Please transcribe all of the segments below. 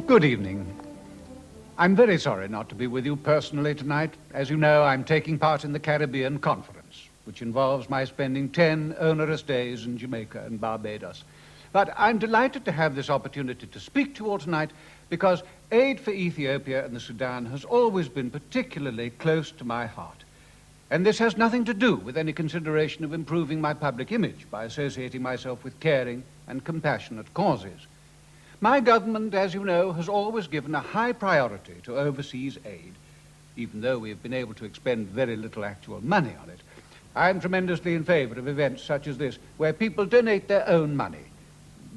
Good evening. I'm very sorry not to be with you personally tonight. As you know, I'm taking part in the Caribbean Conference, which involves my spending 10 onerous days in Jamaica and Barbados. But I'm delighted to have this opportunity to speak to you all tonight because aid for Ethiopia and the Sudan has always been particularly close to my heart. And this has nothing to do with any consideration of improving my public image by associating myself with caring and compassionate causes. My government, as you know, has always given a high priority to overseas aid, even though we have been able to expend very little actual money on it. I'm tremendously in favor of events such as this, where people donate their own money.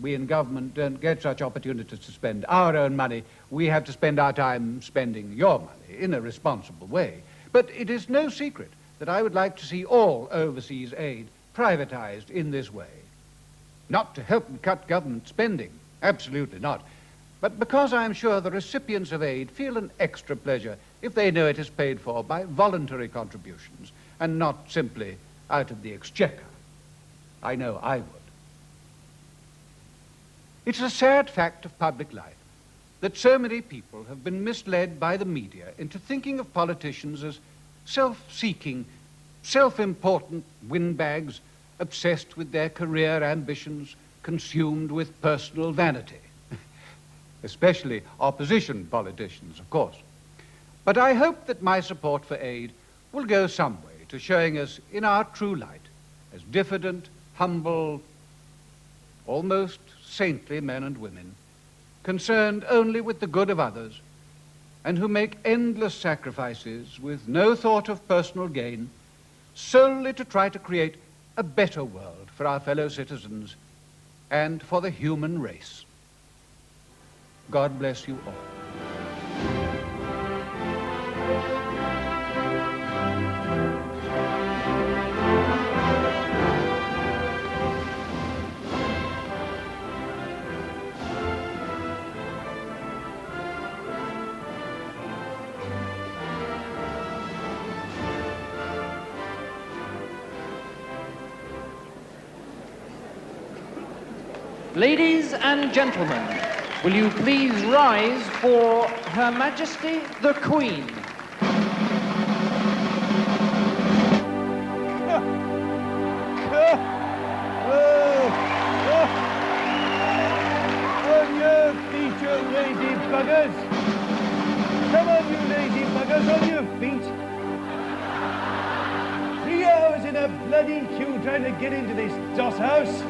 We in government don't get such opportunities to spend our own money. We have to spend our time spending your money in a responsible way. But it is no secret that I would like to see all overseas aid privatized in this way. Not to help cut government spending, absolutely not, but because I'm sure the recipients of aid feel an extra pleasure if they know it is paid for by voluntary contributions and not simply out of the exchequer. I know I would. It's a sad fact of public life that so many people have been misled by the media into thinking of politicians as self-seeking, self-important windbags, obsessed with their career ambitions, consumed with personal vanity. Especially opposition politicians, of course. But I hope that my support for aid will go some way to showing us in our true light as diffident, humble, almost saintly men and women, concerned only with the good of others, and who make endless sacrifices with no thought of personal gain, solely to try to create a better world for our fellow citizens and for the human race. God bless you all. Ladies and gentlemen, will you please rise for Her Majesty the Queen? On your feet, you lazy buggers! Come on, you lazy buggers, on your feet! 3 hours in a bloody queue trying to get into this doss house.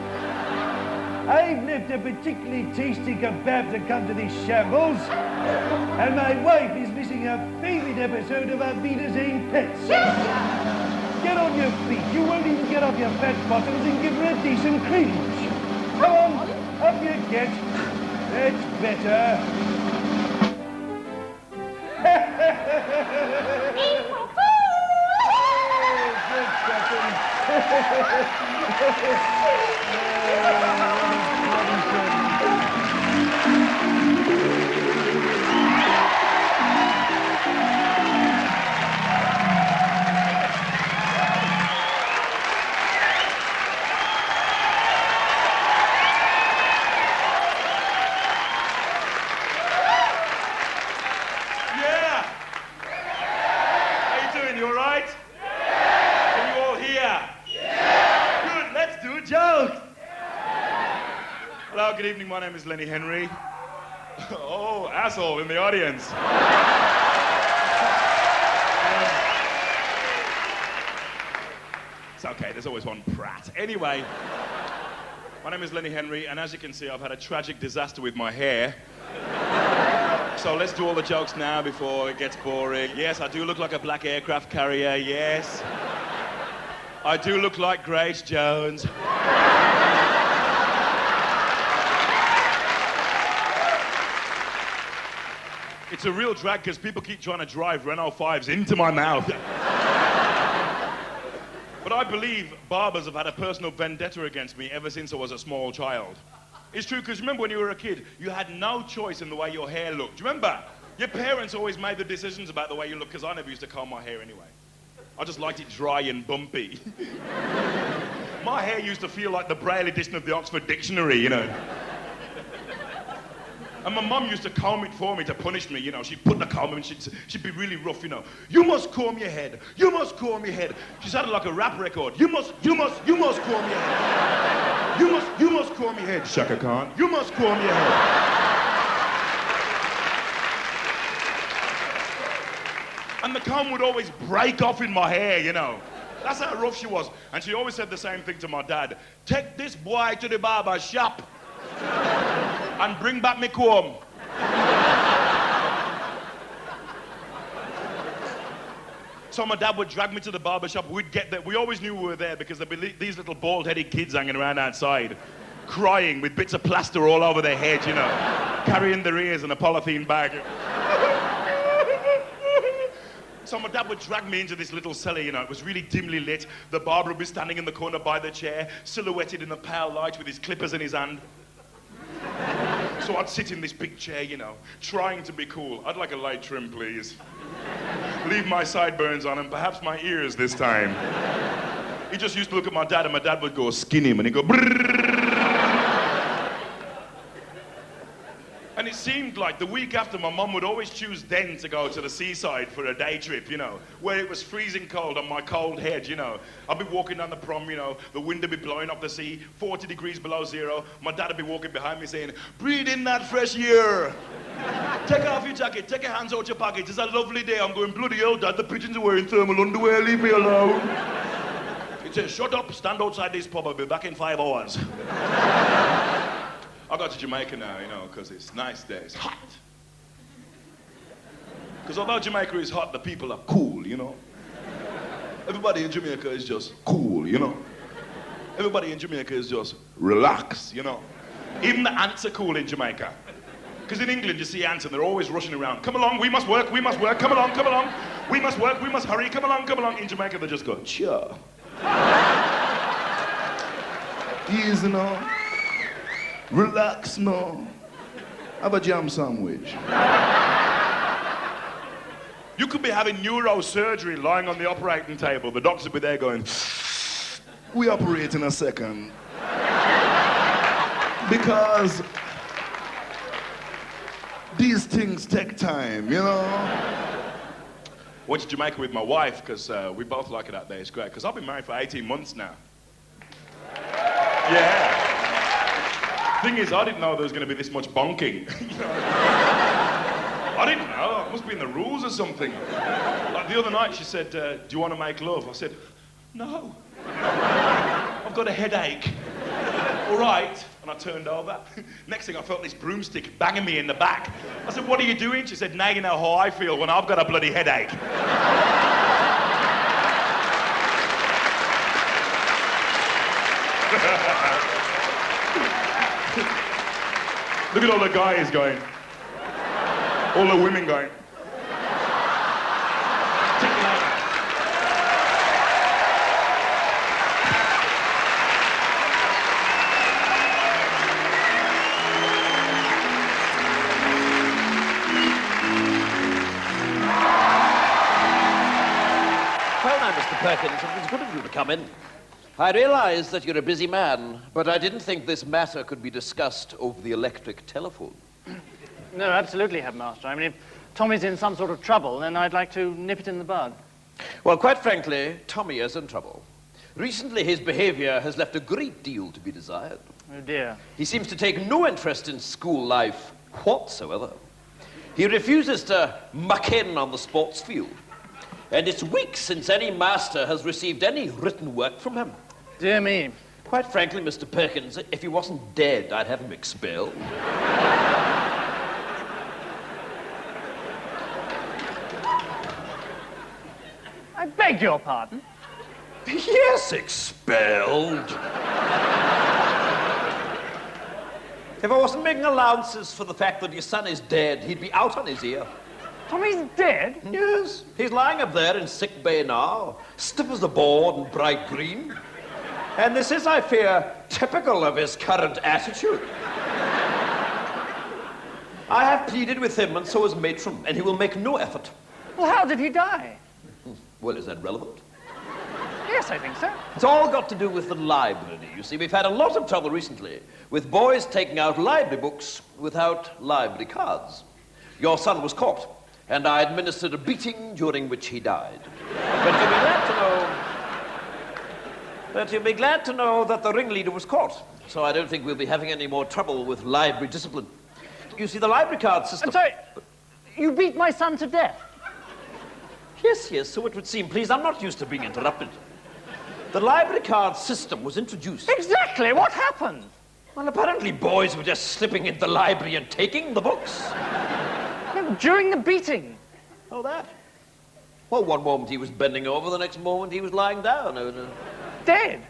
I've left a particularly tasty kebab to come to this shambles, and my wife is missing her favourite episode of Avita's Ain Pets. Get on your feet. You won't even get off your fat bottoms and give her a decent cringe. Come on, up you get. That's better. Hello, good evening. My name is Lenny Henry. Oh, asshole in the audience. It's okay, there's always one prat. Anyway, my name is Lenny Henry, and as you can see, I've had a tragic disaster with my hair. So let's do all the jokes now before it gets boring. Yes, I do look like a black aircraft carrier, yes. I do look like Grace Jones. It's a real drag because people keep trying to drive Renault 5s into my mouth. But I believe barbers have had a personal vendetta against me ever since I was a small child. It's true, because remember when you were a kid, you had no choice in the way your hair looked. Do you remember? Your parents always made the decisions about the way you look, because I never used to comb my hair anyway. I just liked it dry and bumpy. My hair used to feel like the Braille edition of the Oxford Dictionary, you know. And my mum used to comb it for me to punish me, you know. She'd put the comb and she'd be really rough, you know. You must comb your head. You must comb your head. She sounded like a rap record. You must comb your head. You must comb your head, Shaka Khan. You must comb your head. And the comb would always break off in my hair, you know. That's how rough she was. And she always said the same thing to my dad. Take this boy to the barber shop and bring back me comb. So my dad would drag me to the barber shop. We'd get there. We always knew we were there because there'd be these little bald-headed kids hanging around outside, crying with bits of plaster all over their head, you know, carrying their ears in a polythene bag. So my dad would drag me into this little cellar, you know. It was really dimly lit. The barber would be standing in the corner by the chair, silhouetted in the pale light with his clippers in his hand. So I'd sit in this big chair, you know, trying to be cool. I'd like a light trim, please. Leave my sideburns on and perhaps my ears this time. He just used to look at my dad and my dad would go, skin him, and he'd go, brrrr. And it seemed like the week after, my mum would always choose then to go to the seaside for a day trip, you know, where it was freezing cold on my cold head, you know. I'd be walking down the prom, you know, the wind would be blowing off the sea, 40 degrees below zero. My dad would be walking behind me saying, breathe in that fresh air. Take off your jacket, take your hands out your pockets. It's a lovely day. I'm going, bloody hell, Dad, the pigeons are wearing thermal underwear, leave me alone. He says, shut up, stand outside this pub, I'll be back in 5 hours. I got to Jamaica now, you know, because it's nice there, it's hot. Because although Jamaica is hot, the people are cool, you know. Everybody in Jamaica is just cool, you know. Everybody in Jamaica is just relaxed, you know. Even the ants are cool in Jamaica. Because in England, you see ants and they're always rushing around. Come along, we must work, come along, come along. We must work, we must hurry, come along, come along. In Jamaica, they just go, chill. Easy now. Relax now. Have a jam sandwich. You could be having neurosurgery lying on the operating table. The doctors would be there going, we operate in a second. Because these things take time, you know? Went to Jamaica with my wife because we both like it out there. It's great. Because I've been married for 18 months now. Yeah. Thing is, I didn't know there was going to be this much bonking. You know? I didn't know. It must be in the rules or something. Like the other night, she said, do you want to make love? I said, no. I've got a headache. All right. And I turned over. Next thing, I felt this broomstick banging me in the back. I said, what are you doing? She said, now you know how I feel when I've got a bloody headache. Look at all the guys going. All the women going. Well, now, Mr. Perkins, it was good of you to come in. I realise that you're a busy man, but I didn't think this matter could be discussed over the electric telephone. No, absolutely, Headmaster. I mean, if Tommy's in some sort of trouble, then I'd like to nip it in the bud. Well, quite frankly, Tommy is in trouble. Recently, his behaviour has left a great deal to be desired. Oh, dear. He seems to take no interest in school life whatsoever. He refuses to muck in on the sports field. And it's weeks since any master has received any written work from him. Dear me. Quite frankly, Mr. Perkins, if he wasn't dead, I'd have him expelled. I beg your pardon? Yes, expelled. If I wasn't making allowances for the fact that your son is dead, he'd be out on his ear. Tommy's dead? Yes, he's lying up there in sick bay now, stiff as a board and bright green. And this is, I fear, typical of his current attitude. I have pleaded with him, and so has Matron, and he will make no effort. Well, how did he die? Well, is that relevant? Yes, I think so. It's all got to do with the library. You see, we've had a lot of trouble recently with boys taking out library books without library cards. Your son was caught, and I administered a beating during which he died. But you'll be glad to know that the ringleader was caught, so I don't think we'll be having any more trouble with library discipline. You see, the library card system... I'm sorry, you beat my son to death? Yes, so it would seem. Please, I'm not used to being interrupted. The library card system was introduced. Exactly, what happened? Well, apparently boys were just slipping into the library and taking the books. No, during the beating. Oh, that? Well, one moment he was bending over, the next moment he was lying down. Dead?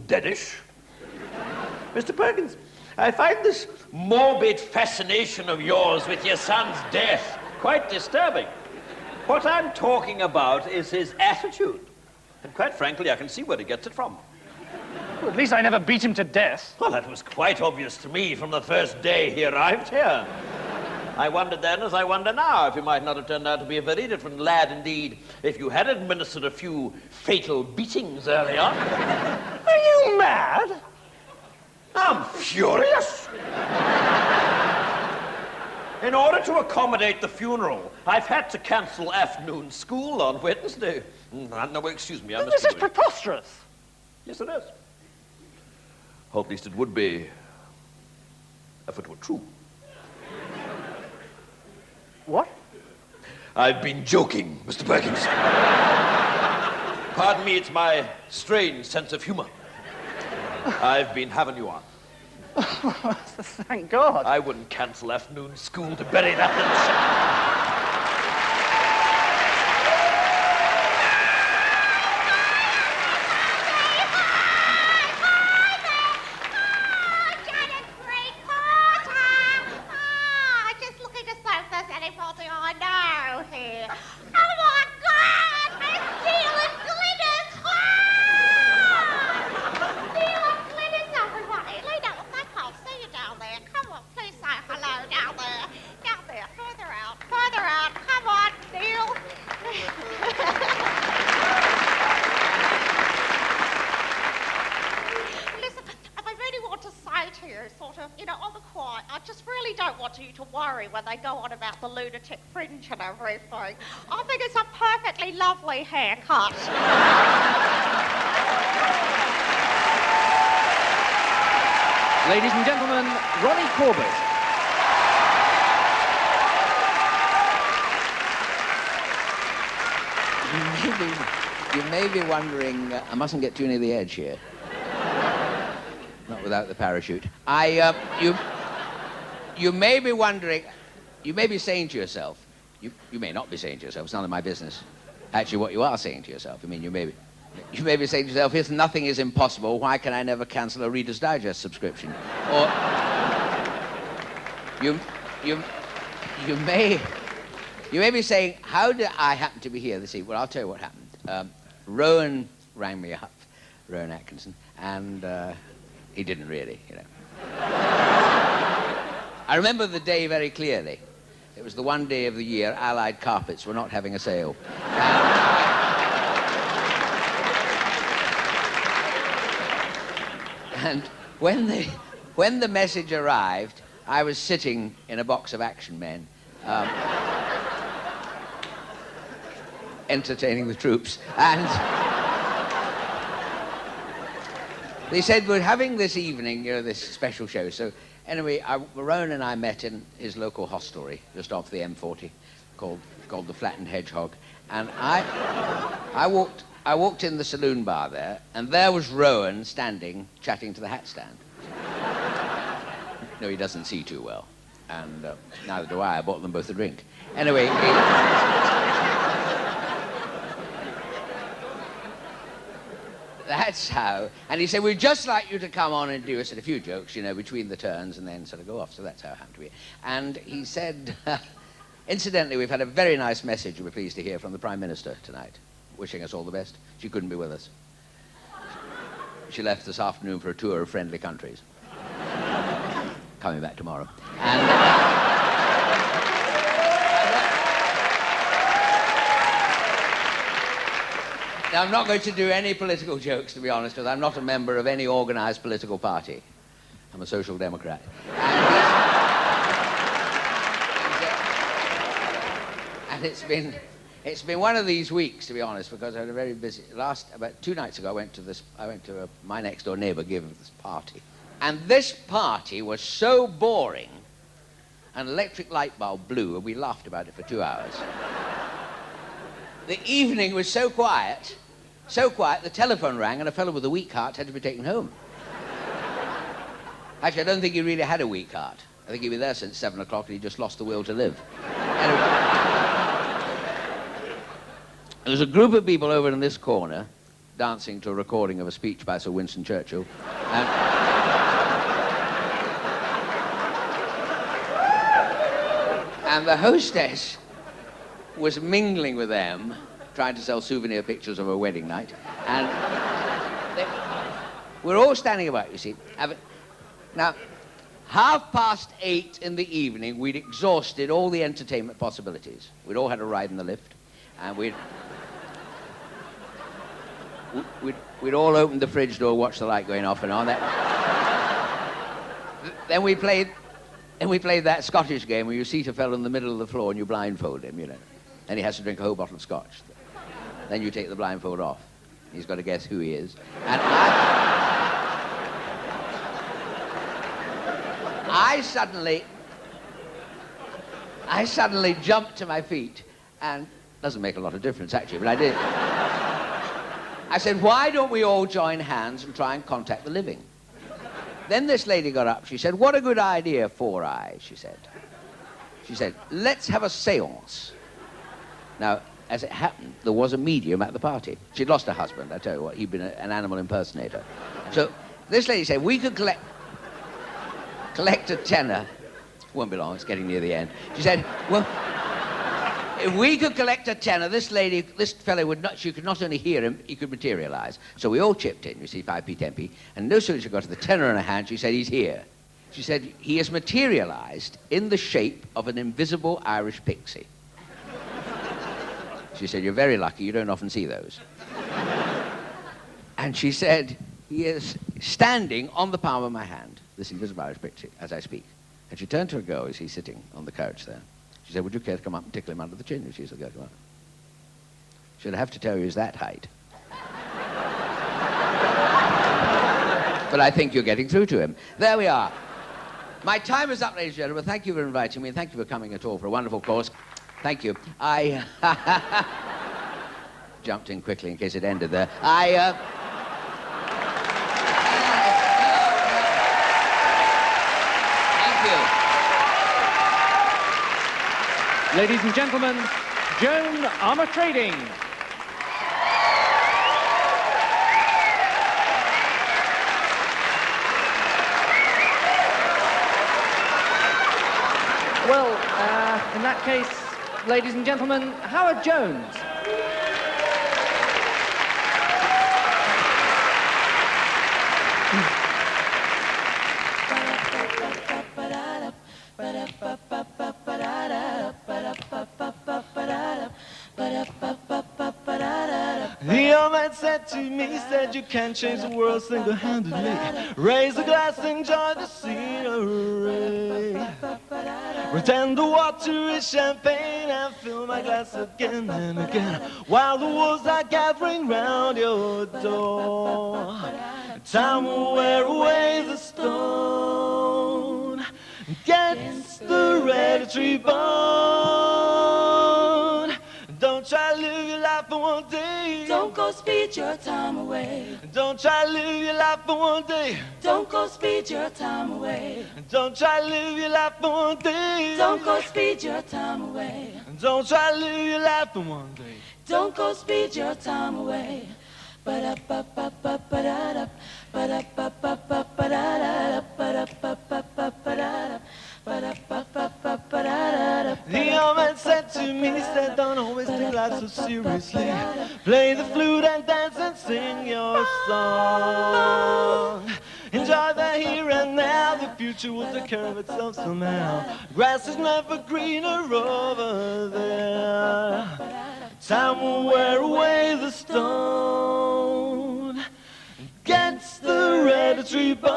Deadish. Mr. Perkins, I find this morbid fascination of yours with your son's death quite disturbing. What I'm talking about is his attitude. And quite frankly, I can see where he gets it from. Well, at least I never beat him to death. Well, that was quite obvious to me from the first day he arrived here. I wondered then, as I wonder now, if you might not have turned out to be a very different lad indeed if you had administered a few fatal beatings early on. Are you mad? I'm furious. In order to accommodate the funeral, I've had to cancel afternoon school on Wednesday. No, excuse me, I must... This is preposterous. Yes, it is. Or at least it would be if it were true. What? I've been joking, Mr. Perkins. Pardon me, it's my strange sense of humor. I've been having you on. Thank God. I wouldn't cancel afternoon school to bury that little lunatic fringe and everything. I think it's a perfectly lovely haircut. Ladies and gentlemen, Ronnie Corbett. You may be wondering, I mustn't get too near the edge here. Not without the parachute. You may be wondering, you may be saying to yourself, you may not be saying to yourself, it's none of my business. Actually, what you are saying to yourself, I mean, you may be saying to yourself, if nothing is impossible, why can I never cancel a Reader's Digest subscription? Or you may be saying, how did I happen to be here this evening? Well, I'll tell you what happened. Rowan rang me up, Rowan Atkinson, and he didn't really, you know. I remember the day very clearly. It was the one day of the year Allied carpets were not having a sale. And when the message arrived, I was sitting in a box of Action Men, entertaining the troops, and they said, we're having this evening, you know, this special show. So anyway, Rowan and I met in his local hostelry, just off the M40, called the Flattened Hedgehog. And I walked in the saloon bar there, and there was Rowan standing, chatting to the hat stand. No, he doesn't see too well, and neither do I. I bought them both a drink. Anyway, that's how. And he said, we'd just like you to come on and do a few jokes, you know, between the turns and then sort of go off. So that's how it happened to be. And he said, incidentally, we've had a very nice message we're pleased to hear from the Prime Minister tonight, wishing us all the best. She couldn't be with us. She left this afternoon for a tour of friendly countries. Coming back tomorrow. And... Now, I'm not going to do any political jokes, to be honest, because I'm not a member of any organised political party. I'm a social democrat. And it's been one of these weeks, to be honest, because I had a very busy... About 2 nights ago, I went to my next-door neighbour give this party. And this party was so boring, an electric light bulb blew, and we laughed about it for 2 hours. The evening was so quiet, the telephone rang, and a fellow with a weak heart had to be taken home. Actually, I don't think he really had a weak heart. I think he'd been there since 7 o'clock, and he just lost the will to live. Anyway, there was a group of people over in this corner dancing to a recording of a speech by Sir Winston Churchill. And the hostess was mingling with them, trying to sell souvenir pictures of her wedding night. And we're all standing about, you see. Now, 8:30 in the evening, we'd exhausted all the entertainment possibilities. We'd all had a ride in the lift, and we'd all opened the fridge door, watched the light going off and on. Then we played that Scottish game where you seat a fellow in the middle of the floor and you blindfold him, you know. And he has to drink a whole bottle of scotch. Then you take the blindfold off. He's got to guess who he is. And I suddenly jumped to my feet, and it doesn't make a lot of difference, actually, but I did. I said, why don't we all join hands and try and contact the living? Then this lady got up. She said, what a good idea, Four Eyes, she said. She said, let's have a séance. Now, as it happened, there was a medium at the party. She'd lost her husband, I tell you what. He'd been an animal impersonator. So this lady said, we could collect a tenner. Won't be long, it's getting near the end. She said, well, if we could collect a tenner, this fellow she could not only hear him, he could materialise. So we all chipped in, you see, 5p, 10p, and no sooner she got to the tenner in her hand, she said, he's here. She said, he has materialised in the shape of an invisible Irish pixie. She said, you're very lucky, you don't often see those. And she said, he is standing on the palm of my hand, this invisible Irish pixie, as I speak. And she turned to her girl as he's sitting on the couch there. She said, would you care to come up and tickle him under the chin? She said, go come up. Should I have to tell you he's that height? But I think you're getting through to him. There we are. My time is up, ladies and gentlemen. Thank you for inviting me, and thank you for coming at all for a wonderful course. Thank you. I jumped in quickly in case it ended there. Ladies and gentlemen, Joan Armour-Trading. Well, in that case, ladies and gentlemen, Howard Jones. The old man said to me, said you can't change the world single-handedly. Raise a glass, enjoy the scenery. Pretend the water is champagne and fill my glass again and again. While the wolves are gathering round your door, time will wear away the stone. Gets the red tree bone. Don't try to live your life for one day. Don't go speed your time away. Don't try to live your life for one day. Don't go speed your time away. Don't try to live your life for one day. Don't go speed your time away. Don't try to live your life for one day. Don't go speed your time away. Ba-da-ba-ba-ba-ba-da-da. Ba-da-ba-ba-ba-ba-da-da. Ba-da-ba-ba-ba-ba-da-da. The old man said to me, said don't always take life so seriously. Play the flute and dance and sing your song. Enjoy the here and now, the future will take care of itself somehow. Grass is never greener over there. Time will wear away the stone against the hereditary bone.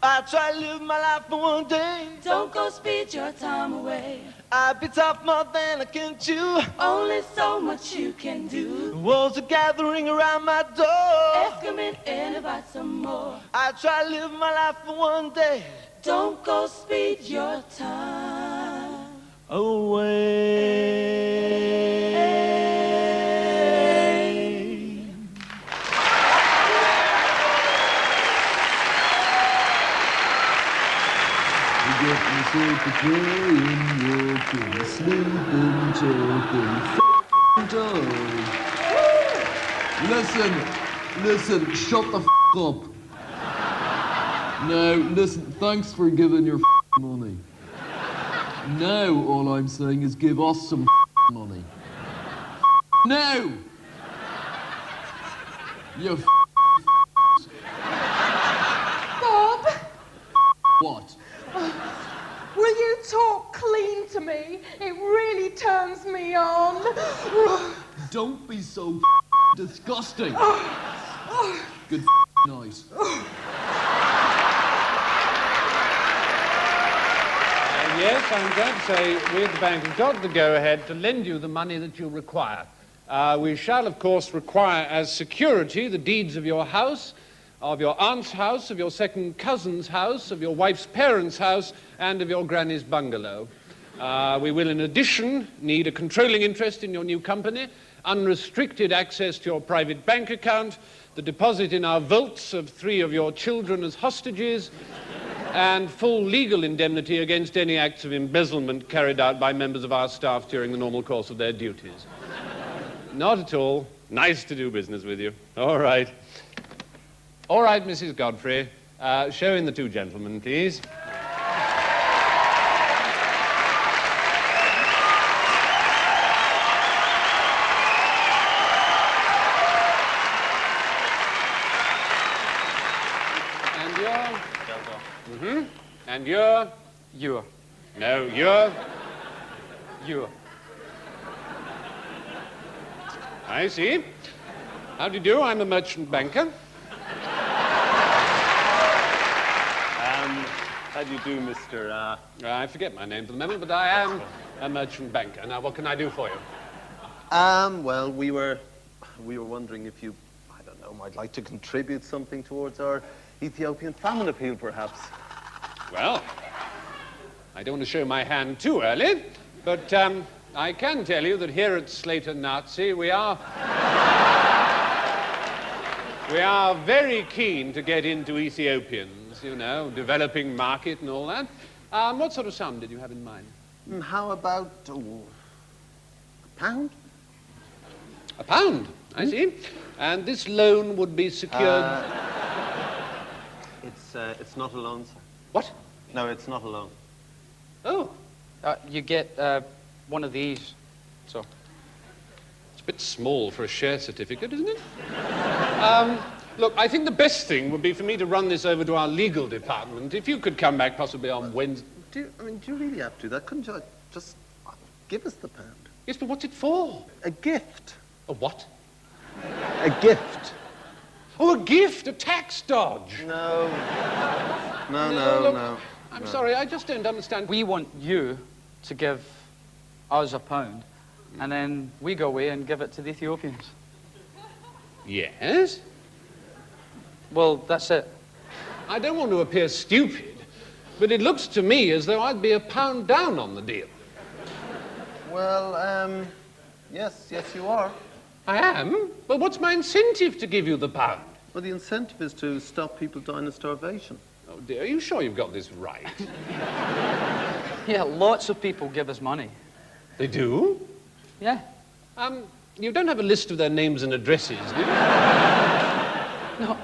I try to live my life for one day. Don't go speed your time away. I bit off more than I can chew. Only so much you can do. The wolves are gathering around my door. Ask them in and about some more. I try to live my life for one day. Don't go speed your time away. Get myself a playing, walking, sleeping, talking, dog. Listen, shut the up. No, listen, thanks for giving your money. Now all I'm saying is give us some money. Now! You Bob? What? Will you talk clean to me? It really turns me on. Don't be so disgusting. Good night. Yes, I'm glad to say we at the bank have got the go-ahead to lend you the money that you require. We shall, of course, require as security the deeds of your house, of your aunt's house, of your second cousin's house, of your wife's parents' house, and of your granny's bungalow. We will, in addition, need a controlling interest in your new company, unrestricted access to your private bank account, the deposit in our vaults of 3 of your children as hostages, and full legal indemnity against any acts of embezzlement carried out by members of our staff during the normal course of their duties. Not at all. Nice to do business with you. All right. All right, Mrs. Godfrey. Show in the 2 gentlemen, please. And you're? Geldof. Mm-hmm. And you're? You're. No, you're? You're. I see. How do you do? I'm a merchant banker. How do you do, Mr. I forget my name for the moment, but I am a merchant banker. Now, what can I do for you? Well, we were wondering if you, I don't know, might like to contribute something towards our Ethiopian famine appeal, perhaps. Well, I don't want to show my hand too early, but I can tell you that here at Slater Nazi, we are very keen to get into Ethiopians, you know, developing market and all that. What sort of sum did you have in mind? How about a pound? A pound, I see. And this loan would be secured... It's not a loan, sir. What? No, it's not a loan. Oh. You get one of these, so. It's a bit small for a share certificate, isn't it? Look, I think the best thing would be for me to run this over to our legal department. If you could come back possibly on Wednesday. Do you really have to do that? Couldn't you just give us the pound? Yes, but what's it for? A gift. A what? A gift. Oh, a gift, a tax dodge. No. No. Look, I'm sorry, I just don't understand. We want you to give us a pound, and then we go away and give it to the Ethiopians. Yes? Well, that's it. I don't want to appear stupid, but it looks to me as though I'd be a pound down on the deal. Well, yes, you are. I am? But what's my incentive to give you the pound? Well, the incentive is to stop people dying of starvation. Oh, dear, are you sure you've got this right? Yeah, lots of people give us money. They do? Yeah. You don't have a list of their names and addresses, do you? No.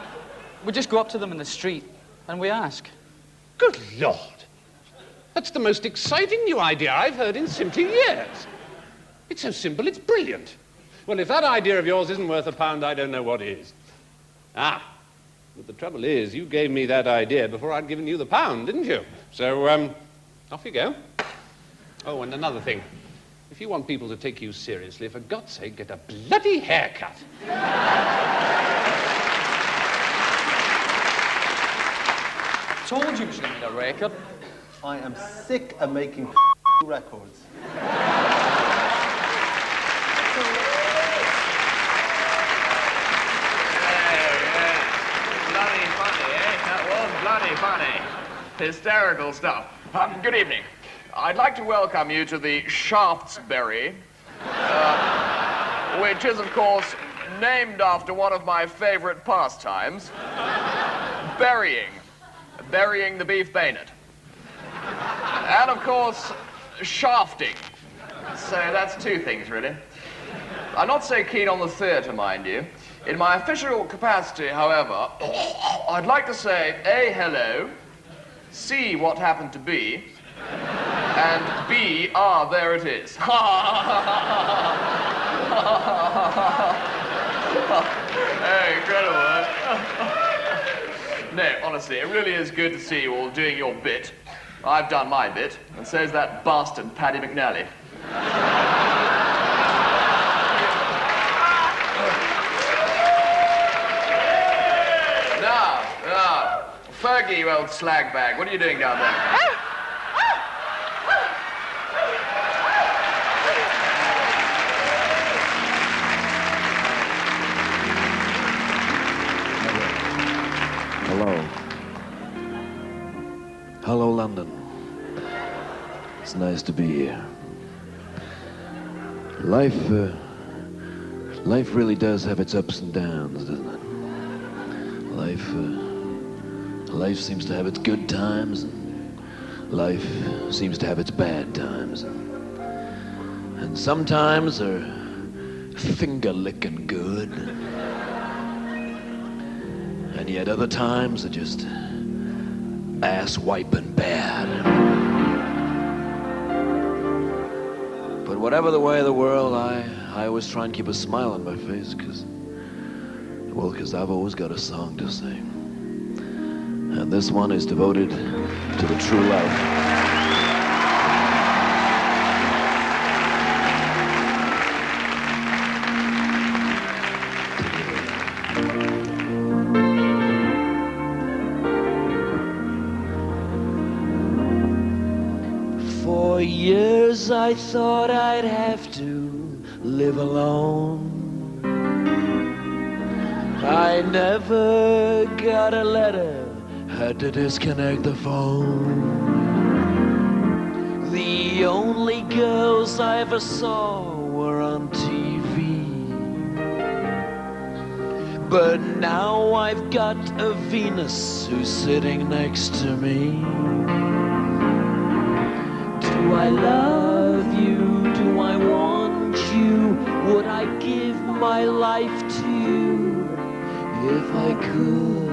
We just go up to them in the street and we ask. Good Lord. That's the most exciting new idea I've heard in simply years. It's so simple, it's brilliant. Well, if that idea of yours isn't worth a pound, I don't know what is. But the trouble is, you gave me that idea before I'd given you the pound, didn't you? So, off you go. Oh, and another thing. If you want people to take you seriously, for God's sake, get a bloody haircut. Told you it was going to be a record. I am sick of making records. Bloody funny, eh? That was bloody funny. Hysterical stuff. Good evening. I'd like to welcome you to the Shaftesbury, which is, of course, named after one of my favorite pastimes, burying the beef bayonet. And, of course, shafting. So that's two things, really. I'm not so keen on the theatre, mind you. In my official capacity, however, I'd like to say, A, hello, C, what happened to be, and B, there it is. Hey, incredible, eh? No, honestly, it really is good to see you all doing your bit. I've done my bit, and so's that bastard Paddy McNally. Now, Fergie, you old slag bag, what are you doing down there? Hello. Hello, London. It's nice to be here. Life really does have its ups and downs, doesn't it? Life seems to have its good times, and life seems to have its bad times. And sometimes they're finger-licking good. And yet other times are just ass-wiping bad. But whatever the way of the world, I always try and keep a smile on my face, because I've always got a song to sing. And this one is devoted to the true love. For years I thought I'd have to live alone. I never got a letter, had to disconnect the phone. The only girls I ever saw were on TV. But now I've got a Venus who's sitting next to me. Do I love you? Do I want you? Would I give my life to you if I could?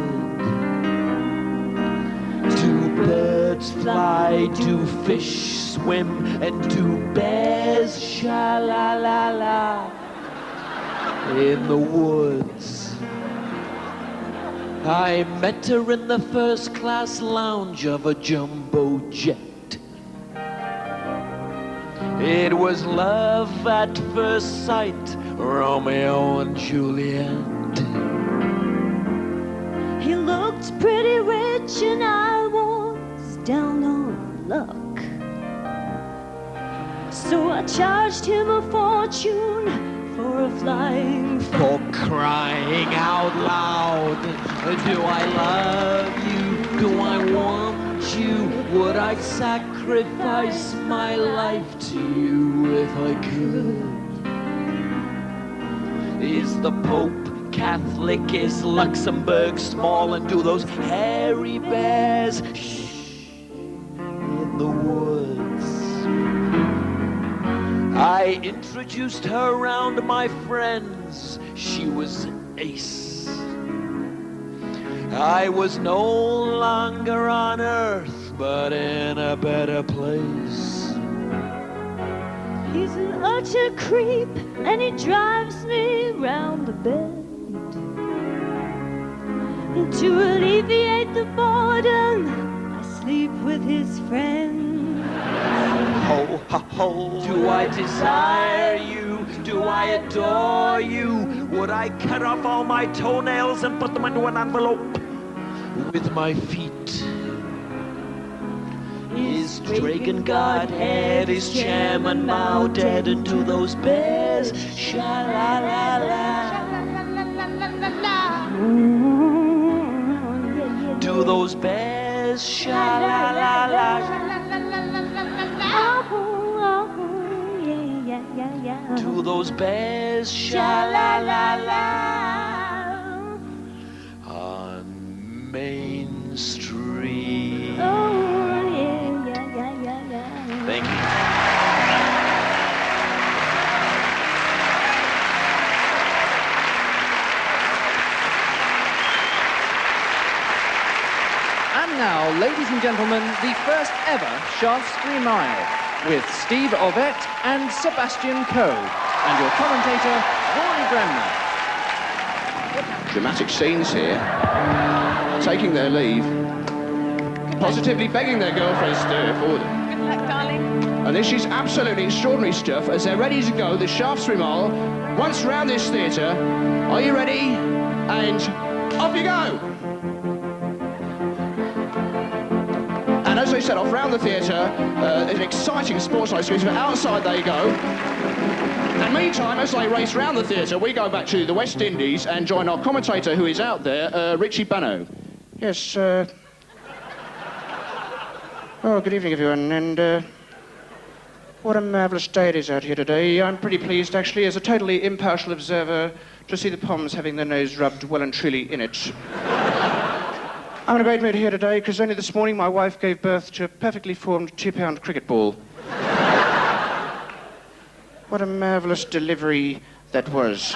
Do birds fly? Do fish swim? And do bears sha-la-la-la in the woods? I met her in the first-class lounge of a jumbo jet. It was love at first sight, Romeo and Juliet. He looked pretty rich and I was down on luck. So I charged him a fortune for a flying For crying out loud, do I love you? Do I want you? Would I sacrifice my life to you if I could? Is the Pope Catholic? Is Luxembourg small? And do those hairy bears shh in the woods? I introduced her around my friends. She was ace. I was no longer on earth, but in a better place. He's an utter creep, and he drives me round the bend. And to alleviate the boredom, I sleep with his friend. Ho, ho, ho. Do I I desire you? Do I adore you? Would I cut off all my toenails and put them into an envelope with my feet? Is Dragon Godhead, is Chairman Mao dead, and do those bears sha-la-la-la? Do those bears sha-la-la-la? Do those bears sha-la-la-la? On Main Street. Thank you. And now, ladies and gentlemen, the first ever Shaftesbury Mile with Steve Ovett and Sebastian Coe, and your commentator, Rory Bremner. Dramatic scenes here. Taking their leave. Positively begging their girlfriends to do it for them. Good luck, darling. And this is absolutely extraordinary stuff as they're ready to go. The Shaftesbury Mile, once round this theatre. Are you ready? And off you go! And as they set off round the theatre, an exciting sports light series, but outside they go. And meantime, as they race round the theatre, we go back to the West Indies and join our commentator who is out there, Richie Bano. Yes, Oh, good evening, everyone, and what a marvellous day it is out here today. I'm pretty pleased, actually, as a totally impartial observer, to see the Poms having their nose rubbed well and truly in it. I'm in a great mood here today, because only this morning my wife gave birth to a perfectly formed 2-pound cricket ball. What a marvellous delivery that was.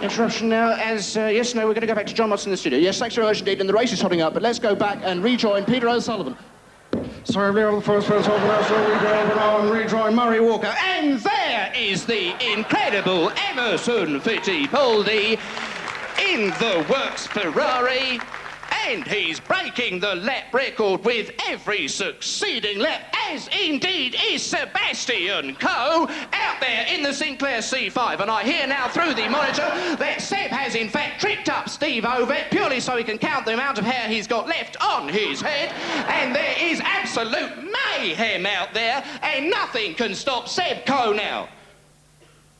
Interruption now, as, yes, no, we're going to go back to John Watson in the studio. Yes, thanks very much indeed, and the race is hotting up, but let's go back and rejoin Peter O'Sullivan. Sorry, on the first of the national, we rejoin Murray Walker. And there is the incredible Emerson Fittipaldi in the works Ferrari. And he's breaking the lap record with every succeeding lap, as indeed is Sebastian Coe out there in the Sinclair C5. And I hear now through the monitor that Seb has in fact tricked up Steve Ovett purely so he can count the amount of hair he's got left on his head. And there is absolute mayhem out there, and nothing can stop Seb Coe now.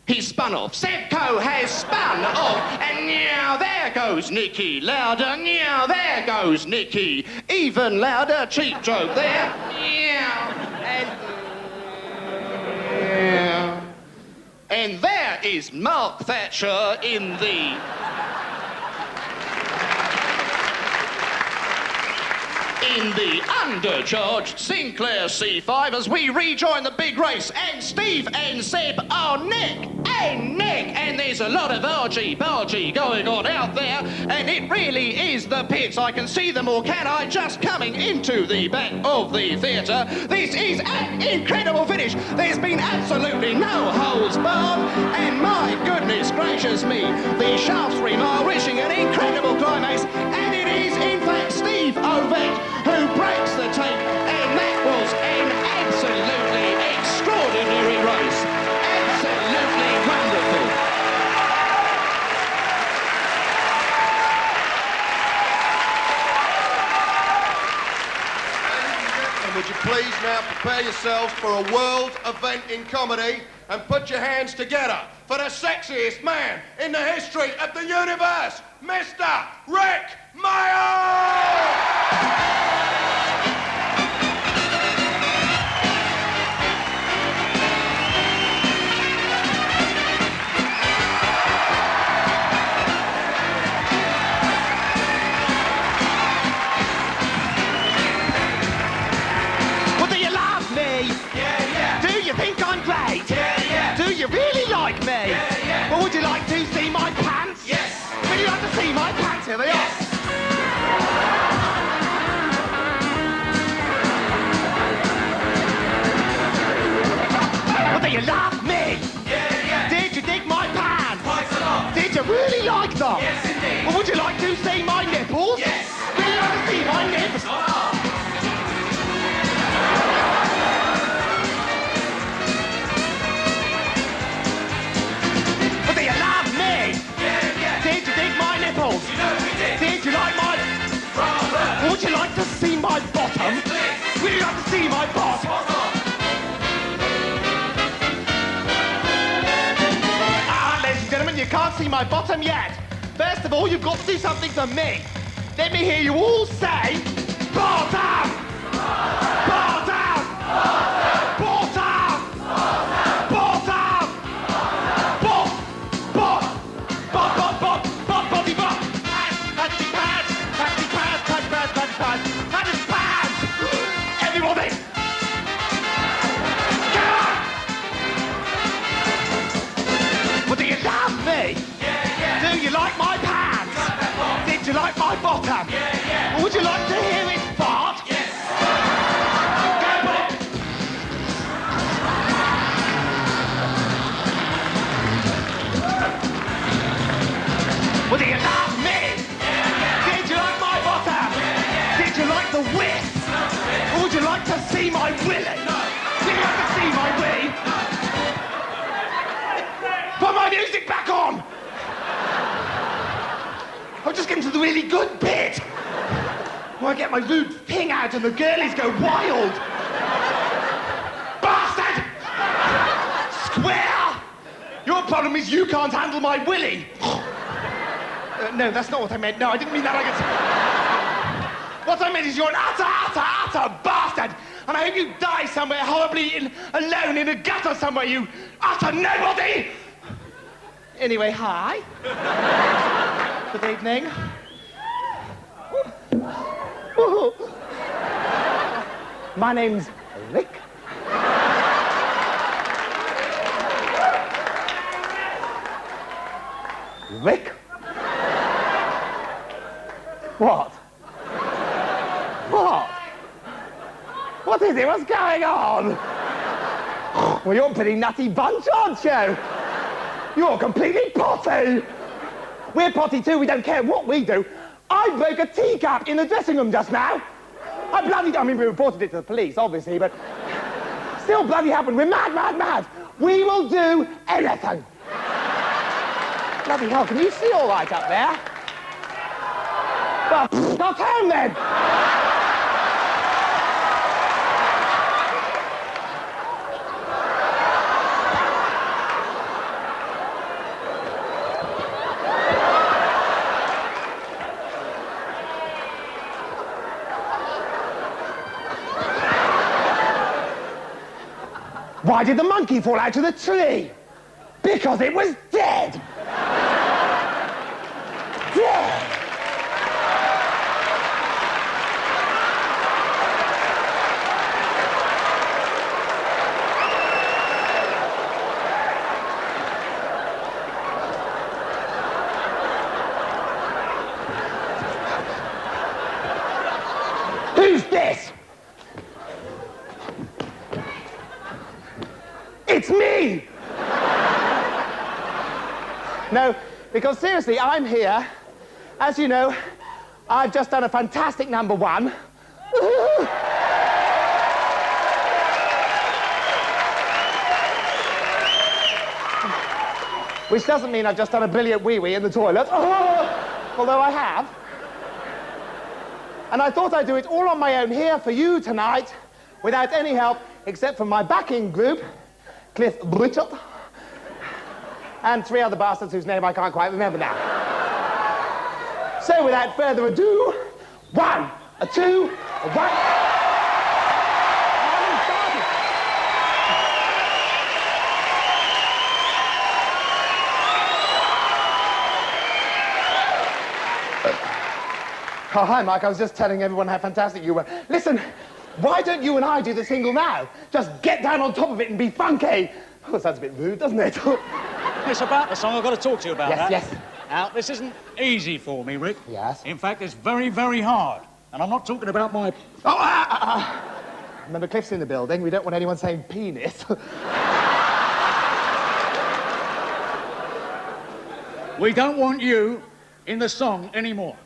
He's spun off. Seb Coe has spun off. And now there goes Nicky louder. Now there goes Nicky. Even louder. Cheap joke there. And there is Mark Thatcher in the... undercharged Sinclair C5 as we rejoin the big race, and Steve and Seb are neck and neck, and there's a lot of argy-bargy going on out there, and it really is the pits. I can see them all, can I? Just coming into the back of the theatre. This is an incredible finish. There's been absolutely no holds barred, and my goodness gracious me, the Shaftesbury Mile reaching an incredible climax, and it is in fact Steve Ovett who breaks the tape, and that was an absolutely extraordinary race. Absolutely wonderful. And would you please now prepare yourselves for a world event in comedy and put your hands together for the sexiest man in the history of the universe, Mr. Rick Mayall! You really like me? Yeah, yeah. Well, would you like to see my pants? Yes. Would you like to see my pants? Here they are. to see my bottom? Yes, please. Would you like to see my bottom? Ladies and gentlemen, you can't see my bottom yet. First of all, you've got to do something for me. Let me hear you all say, bottom! Bottom! Bottom! Bottom! Botty bot! Patty pads! Patty pads! Patty pads! Patty pads! Patty pads! Everybody! Come on! Well, do you love me? Yeah. Do you like my pants? Did you like my bottom? Yeah. Or would you like to hear it fart? Yes. Well, do you love me? Did you like my bottom? Did you like the whisk? Or would you like to see my willy? Did you like to see my willy? Put my music back on! I'm just getting to the really good bit. Where I get my rude thing out and the girlies go wild. Bastard! Square! Your problem is you can't handle my willy. No, that's not what I meant. No, I didn't mean that like it's... What I meant is you're an utter bastard! And I hope you die somewhere horribly alone in a gutter somewhere, you utter nobody! Anyway, hi. Good evening. My name's Rick. Rick? What? What? What is it? What's going on? Well, you're a pretty nutty bunch, aren't you? You're completely potty. We're potty too, we don't care what we do. I broke a teacup in the dressing room just now. I mean, we reported it to the police, obviously, but still bloody happened. We're mad. We will do anything. Bloody hell, can you see all right up there? Well, not home then. Why did the monkey fall out of the tree? Because it was dead. Dead. Who's this? It's me! No, because seriously, I'm here. As you know, I've just done a fantastic #1. Which doesn't mean I've just done a brilliant wee-wee in the toilet. Although I have. And I thought I'd do it all on my own here for you tonight, without any help, except from my backing group, Cliff Richard, and 3 other bastards whose name I can't quite remember now. So without further ado, 1, a 2, a 1. Oh, hi, Mike. I was just telling everyone how fantastic you were. Listen, why don't you and I do the single now? Just get down on top of it and be funky. Oh, that sounds a bit rude, doesn't it? It's about the song. I've got to talk to you about that. Yes. Now, this isn't easy for me, Rick. Yes. In fact, it's very, very hard. And I'm not talking about my... Remember, Cliff's in the building. We don't want anyone saying penis. We don't want you in the song anymore.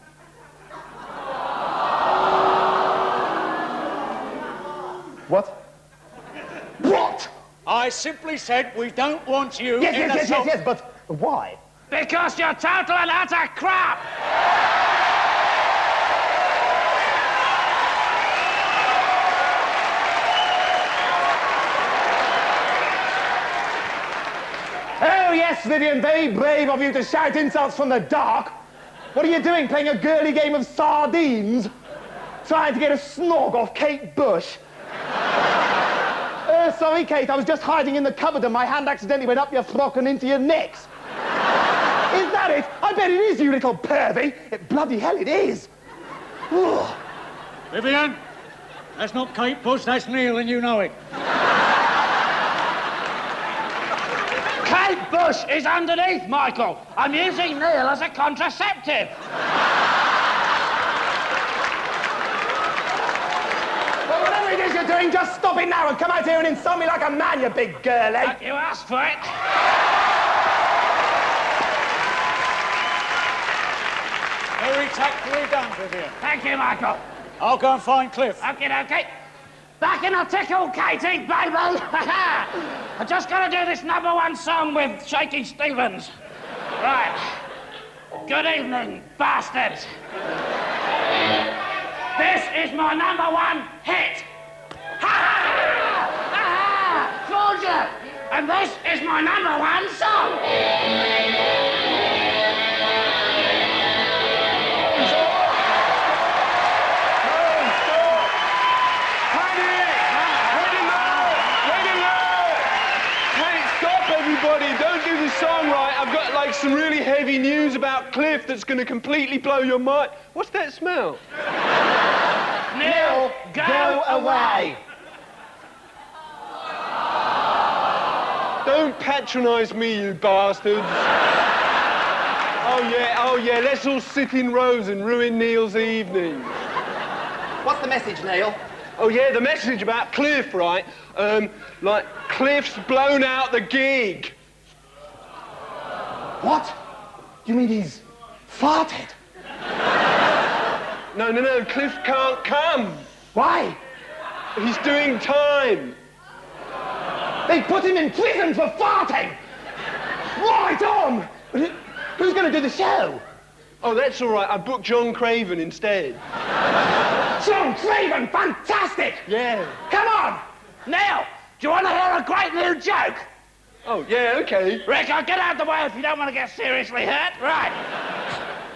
What? What? I simply said we don't want you in the song. Yes, but why? Because you're total and utter crap! Yes, Lydian, very brave of you to shout insults from the dark. What are you doing, playing a girly game of sardines? Trying to get a snog off Kate Bush? Sorry, Kate, I was just hiding in the cupboard and my hand accidentally went up your frock and into your necks. Is that it? I bet it is, you little pervy. Bloody hell it is. Vivian, that's not Kate Bush, that's Neil, and you know it. Kate Bush is underneath, Michael. I'm using Neil as a contraceptive. Well, whatever it is you're doing, just stop it now and come out here and insult me like a man, you big girly. You asked for it. Very tactfully done, Vivian. Thank you, Michael. I'll go and find Cliff. Okay. Back in a tickle, Katie, baby. I just got to do this #1 song with Shaky Stevens. Right. Good evening, bastards. This is my #1 hit. Fooled you. And this is my #1 song. Don't do the song right. I've got like some really heavy news about Cliff that's going to completely blow your mind. What's that smell? Neil, go away. Don't patronise me, you bastards. Oh yeah, let's all sit in rows and ruin Neil's evening. What's the message, Neil? Oh yeah, the message about Cliff, right? Like, Cliff's blown out the gig. What? You mean he's farted? No, Cliff can't come. Why? He's doing time. They put him in prison for farting! Right on! Who's going to do the show? Oh, that's all right. I booked John Craven instead. John Craven, fantastic! Yeah. Come on! Neil, do you want to hear a great new joke? Oh, yeah, okay. Rick, I'll get out of the way if you don't want to get seriously hurt. Right.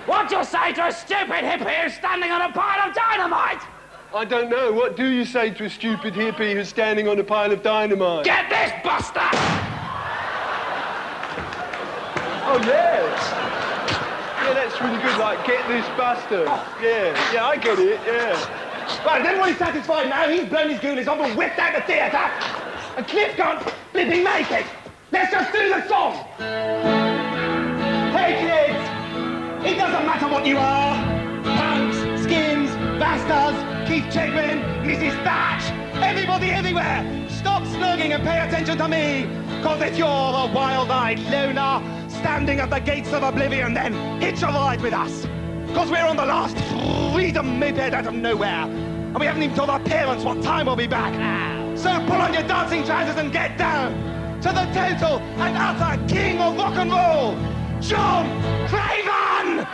What do you say to a stupid hippie who's standing on a pile of dynamite? I don't know. What do you say to a stupid hippie who's standing on a pile of dynamite? Get this, Buster! Oh, yes. Yeah, that's really good, like, get this, Buster. Yeah, I get it, yeah. Right, everybody's satisfied now. He's blown his goonies off and whipped out the theatre. And Cliff can't flipping make it. Let's just do the song. Hey, kids. It doesn't matter what you are. Punks, skins, bastards, Keith Chegwin, Mrs. Thatch. Everybody everywhere. Stop smirking and pay attention to me. Because if you're a wild-eyed loner standing at the gates of oblivion, then hitch a ride with us. Because we're on the last freedom moped out of nowhere. And we haven't even told our parents what time we'll be back. So pull on your dancing trousers and get down to the total and utter king of rock and roll, John Craven!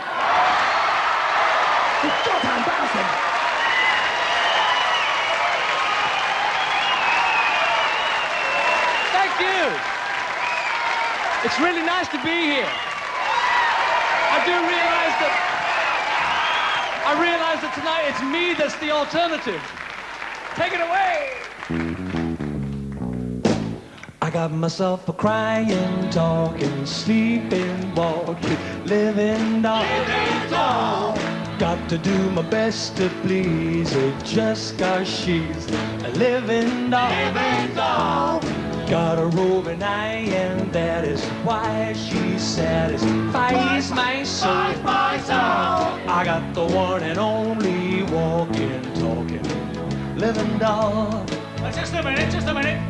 God, how embarrassing. Thank you. It's really nice to be here. I realize that tonight it's me that's the alternative. Take it away. I got myself a crying, talking, sleeping, walking, living doll. Got to do my best to please her just 'cause she's a living doll. Got a roving eye and that is why she satisfies my soul. I got the one and only walking, talking, living doll. Just a minute.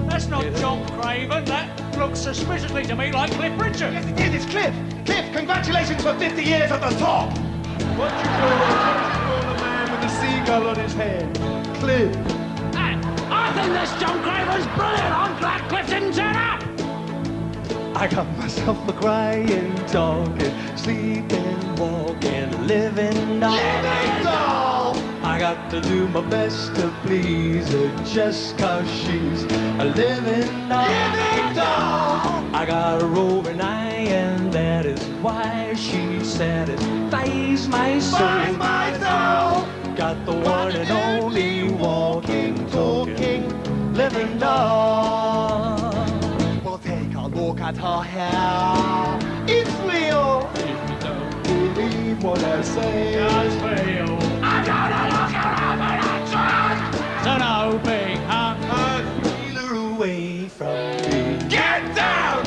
That's not John Craven. That looks suspiciously to me like Cliff Richard. Yes, it is. It's Cliff. Cliff, congratulations for 50 years at the top. What do you call a man with a seagull on his head? Cliff. I think this John Craven's brilliant. I'm glad Cliff didn't turn up. I got myself a crying, talking, sleeping, walking, living doll. Living doll. I got to do my best to please her just 'cause she's a living doll. I got a roving eye and that is why she satisfies my soul. Got the one and only walking, talking, living doll. Well, take a look at her hair. It's real. If you don't believe what I say, Just feel. I gotta look around my action. So no big hug. Feel her away from me. Get down!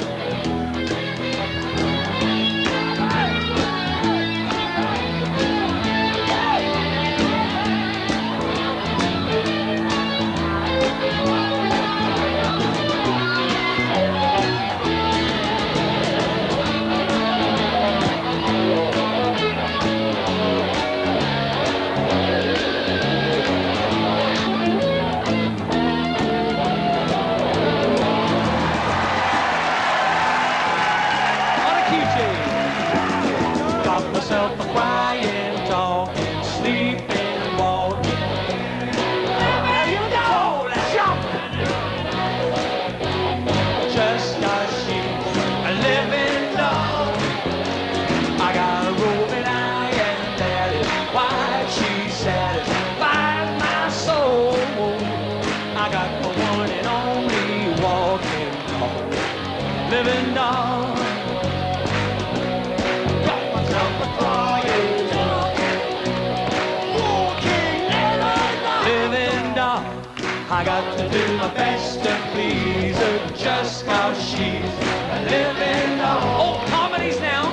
Myself a crying, talking, sleeping, walking. Where you go? Jump! Just 'cause she's a living doll. I got a roving eye and that is why she satisfies my soul. I got the one and only walking, talking, living doll. I got to do my best to please her just 'cause she's a living doll. Oh, comedies now.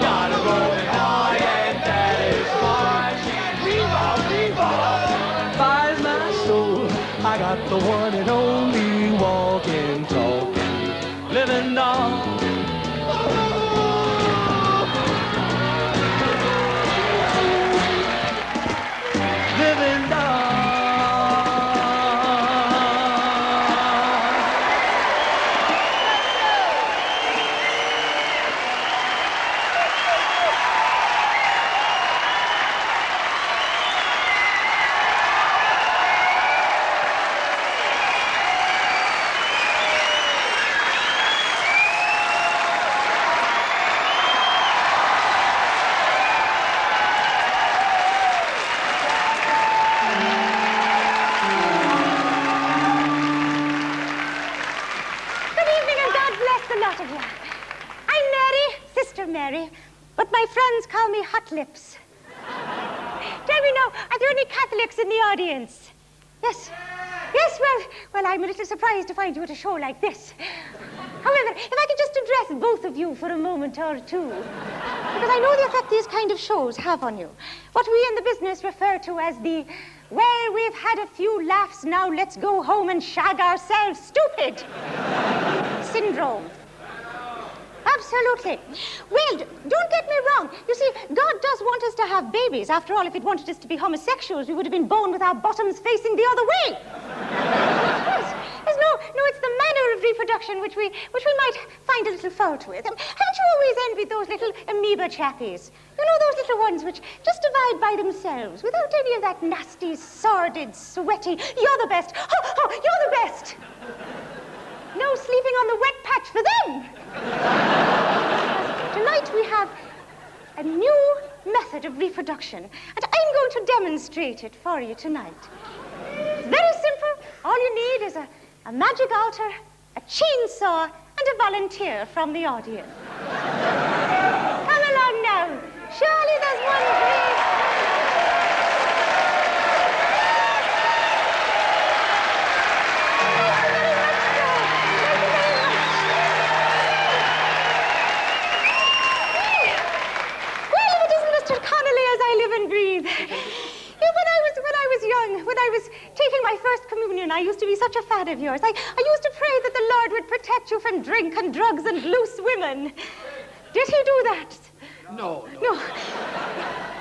Got a rolling high and that is why she's revolves my soul. I got the one and only walking, talking, living doll. Living doll. But my friends call me Hot Lips. Tell me now, are there any Catholics in the audience? Yes? Yes, well, I'm a little surprised to find you at a show like this. However, if I could just address both of you for a moment or two, because I know the effect these kind of shows have on you. What we in the business refer to as the, well, we've had a few laughs, now let's go home and shag ourselves stupid syndrome. Absolutely. Well, don't get me wrong. You see, God does want us to have babies. After all, if He'd wanted us to be homosexuals, we would have been born with our bottoms facing the other way. Yes. No, it's the manner of reproduction which we might find a little fault with. Haven't you always envied those little amoeba chappies? You know, those little ones which just divide by themselves without any of that nasty, sordid, sweaty, you're the best, you're the best. No sleeping on the wet patch for them. Tonight we have a new method of reproduction, and I'm going to demonstrate it for you tonight. It's very simple. All you need is a magic altar, a chainsaw, and a volunteer from the audience. Come along now. Surely there's one place. When I was taking my first communion, I used to be such a fan of yours. I used to pray that the Lord would protect you from drink and drugs and loose women. Did He do that? No.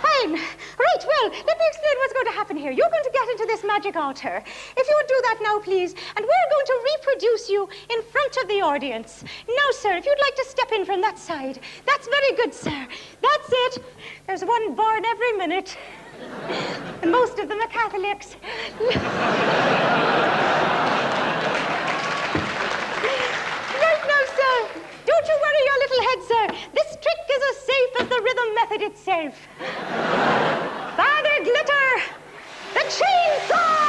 Fine. Right, well, let me explain what's going to happen here. You're going to get into this magic altar. If you would do that now, please. And we're going to reproduce you in front of the audience. Now, sir, if you'd like to step in from that side. That's very good, sir. That's it. There's one born every minute. And most of them are Catholics. Right now, sir, don't you worry your little head, sir. This trick is as safe as the rhythm method itself. Father Glitter, the chainsaw!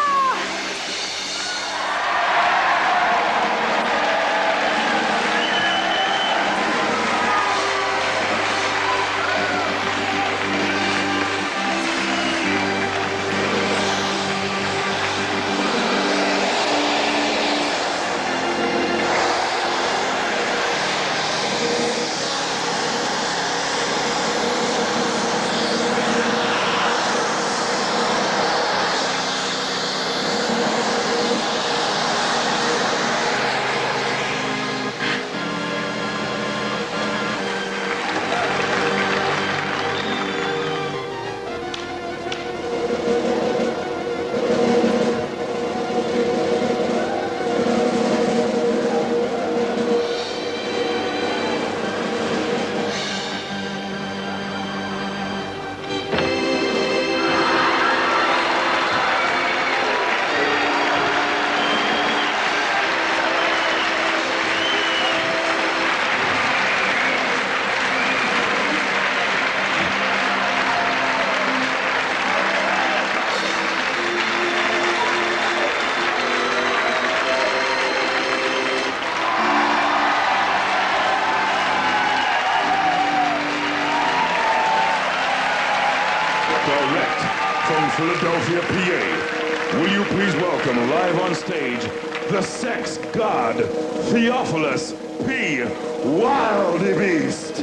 Philadelphia, PA. Will you please welcome live on stage the sex god, Theophilus P. Wildebeest.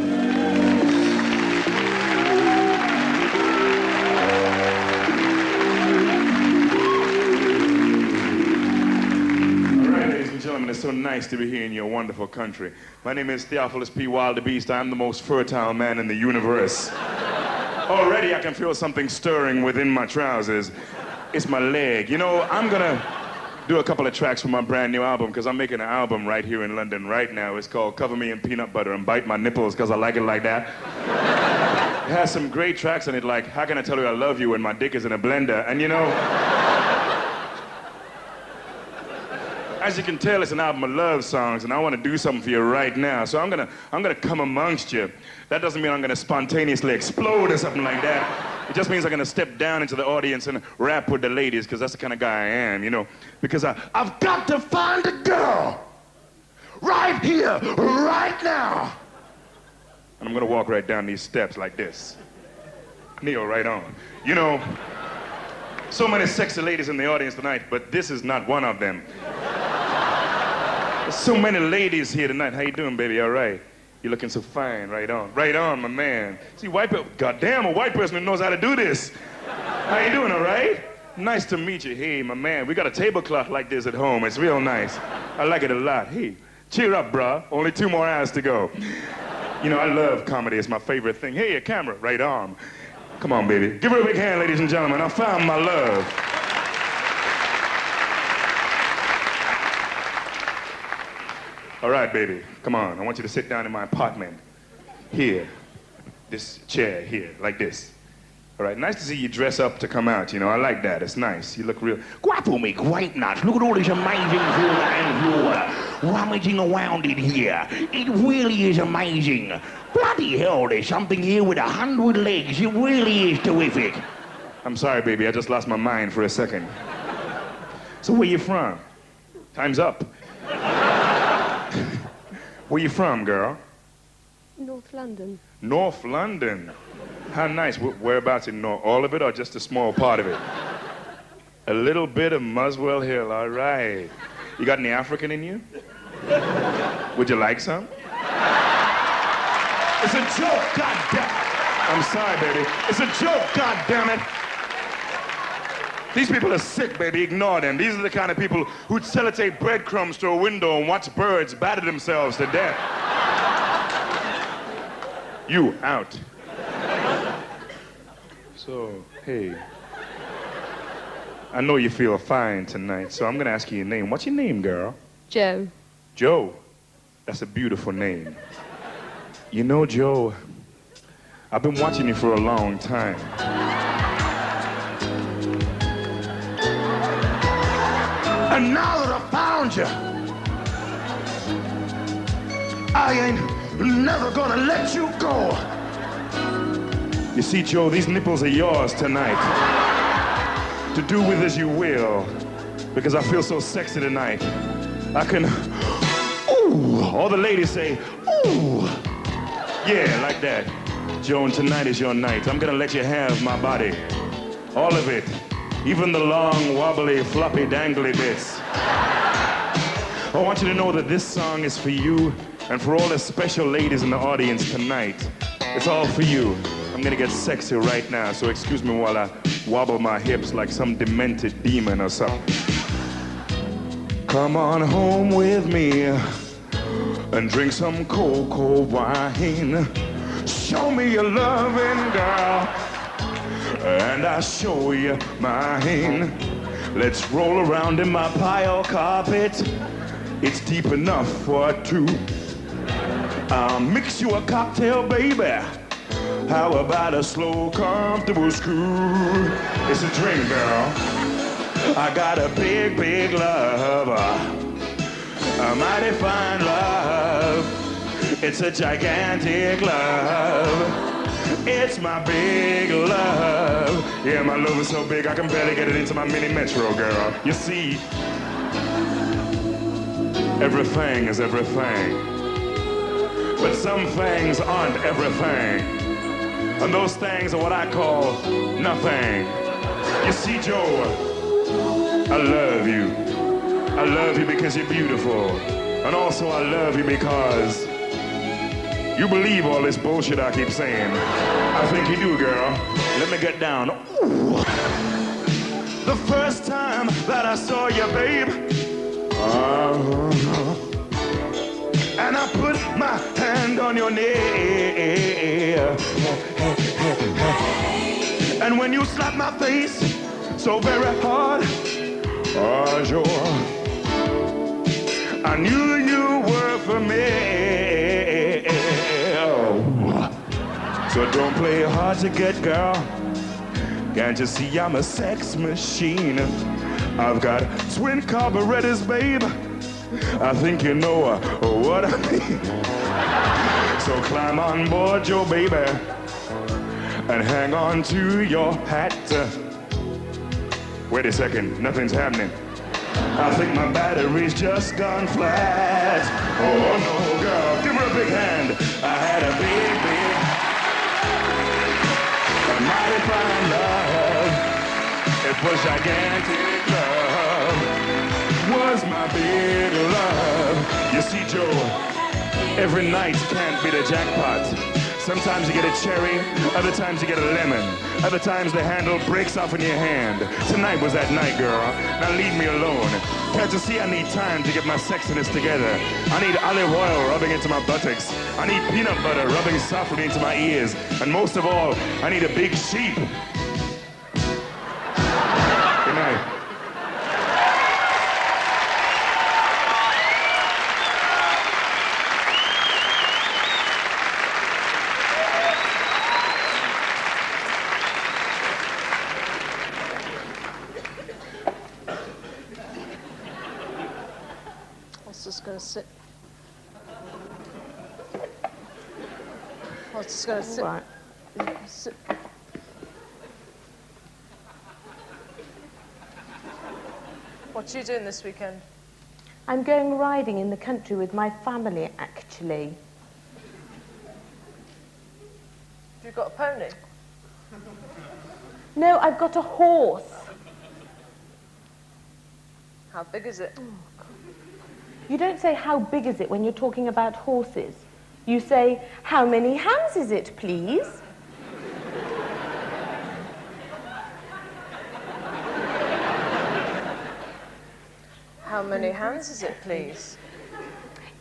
All right, ladies and gentlemen, it's so nice to be here in your wonderful country. My name is Theophilus P. Wildebeest. I'm the most fertile man in the universe. Already I can feel something stirring within my trousers. It's my leg. You know, I'm gonna do a couple of tracks from my brand new album because I'm making an album right here in London right now. It's called Cover Me in Peanut Butter and Bite My Nipples because I like it like that. It has some great tracks in it like How Can I Tell You I Love You When My Dick Is in a Blender? And you know, as you can tell, it's an album of love songs, and I want to do something for you right now. So I'm gonna come amongst you. That doesn't mean I'm gonna spontaneously explode or something like that. It just means I'm gonna step down into the audience and rap with the ladies, because that's the kind of guy I am, you know. Because I've got to find a girl right here, right now. And I'm gonna walk right down these steps like this. Kneel right on. You know, so many sexy ladies in the audience tonight, but this is not one of them. There's so many ladies here tonight. How you doing, baby? All right. You're looking so fine. Right on. Right on, my man. See, white people, goddamn, a white person who knows how to do this. How you doing, all right? Nice to meet you. Hey, my man, we got a tablecloth like this at home. It's real nice. I like it a lot. Hey, cheer up, bruh. Only 2 more hours to go. You know, I love comedy. It's my favorite thing. Hey, a camera. Right on. Come on, baby. Give her a big hand, ladies and gentlemen. I found my love. All right, baby, come on. I want you to sit down in my apartment. Here. This chair here, like this. All right, nice to see you dress up to come out, you know. I like that. It's nice. You look real... Guapo, me, great nuts. Look at all this amazing floor rummaging around in here. It really is amazing. Bloody hell, there's something here with 100 legs. It really is terrific. I'm sorry, baby. I just lost my mind for a second. So where you from? Time's up. Where you from, girl? North London. North London? How nice. Whereabouts in North? All of it or just a small part of it? A little bit of Muswell Hill, all right. You got any African in you? Would you like some? It's a joke, goddamn. I'm sorry, baby. It's a joke, goddammit. These people are sick, baby. Ignore them. These are the kind of people who'd sellotape breadcrumbs through a window and watch birds batter themselves to death. You, out. So, hey. I know you feel fine tonight, so I'm gonna ask you your name. What's your name, girl? Joe. Joe. That's a beautiful name. You know, Joe, I've been watching you for a long time. And now that I found you, I ain't never gonna let you go. You see, Joe, these nipples are yours tonight. To do with as you will. Because I feel so sexy tonight. I can, ooh, all the ladies say, ooh. Yeah, like that. Joan, tonight is your night. I'm gonna let you have my body. All of it. Even the long, wobbly, floppy, dangly bits. I want you to know that this song is for you and for all the special ladies in the audience tonight. It's all for you. I'm gonna get sexy right now, so excuse me while I wobble my hips like some demented demon or something. Come on home with me and drink some cocoa wine. Show me your loving, girl, and I'll show you mine. Let's roll around in my pile carpet. It's deep enough for two. I'll mix you a cocktail, baby. How about a slow, comfortable scoop? It's a drink, girl. I got a big, big love. A mighty fine love. It's a gigantic love. It's my big love. Yeah, my love is so big I can barely get it into my mini metro, girl. You see, everything is everything. But some things aren't everything. And those things are what I call nothing. You see, Joe, I love you. I love you because you're beautiful. And also I love you because you believe all this bullshit I keep saying. I think you do, girl. Let me get down. Ooh. The first time that I saw you, babe, and I put my hand on your knee, and when you slapped my face so very hard, Joe, I knew you were for me. So don't play hard to get, girl. Can't you see I'm a sex machine? I've got twin carburetors, babe. I think you know what I mean. So climb on board, Joe, baby, and hang on to your hat. Wait a second, nothing's happening. I think my battery's just gone flat. Oh no, girl, give her a big hand. I had a big, a mighty fine love. It was gigantic love. Was my big love. You see, Joe, every night can't be the jackpot. Sometimes you get a cherry, other times you get a lemon. Other times the handle breaks off in your hand. Tonight was that night, girl. Now leave me alone. Can't you see I need time to get my sexiness together? I need olive oil rubbing into my buttocks. I need peanut butter rubbing softly into my ears. And most of all, I need a big sheep. Good night. Just going to sit. I was just going to sit. Right. Sit. What are you doing this weekend? I'm going riding in the country with my family, actually. Have you got a pony? No, I've got a horse. How big is it? You don't say how big is it when you're talking about horses. You say, how many hands is it, please? How many hands is it, please?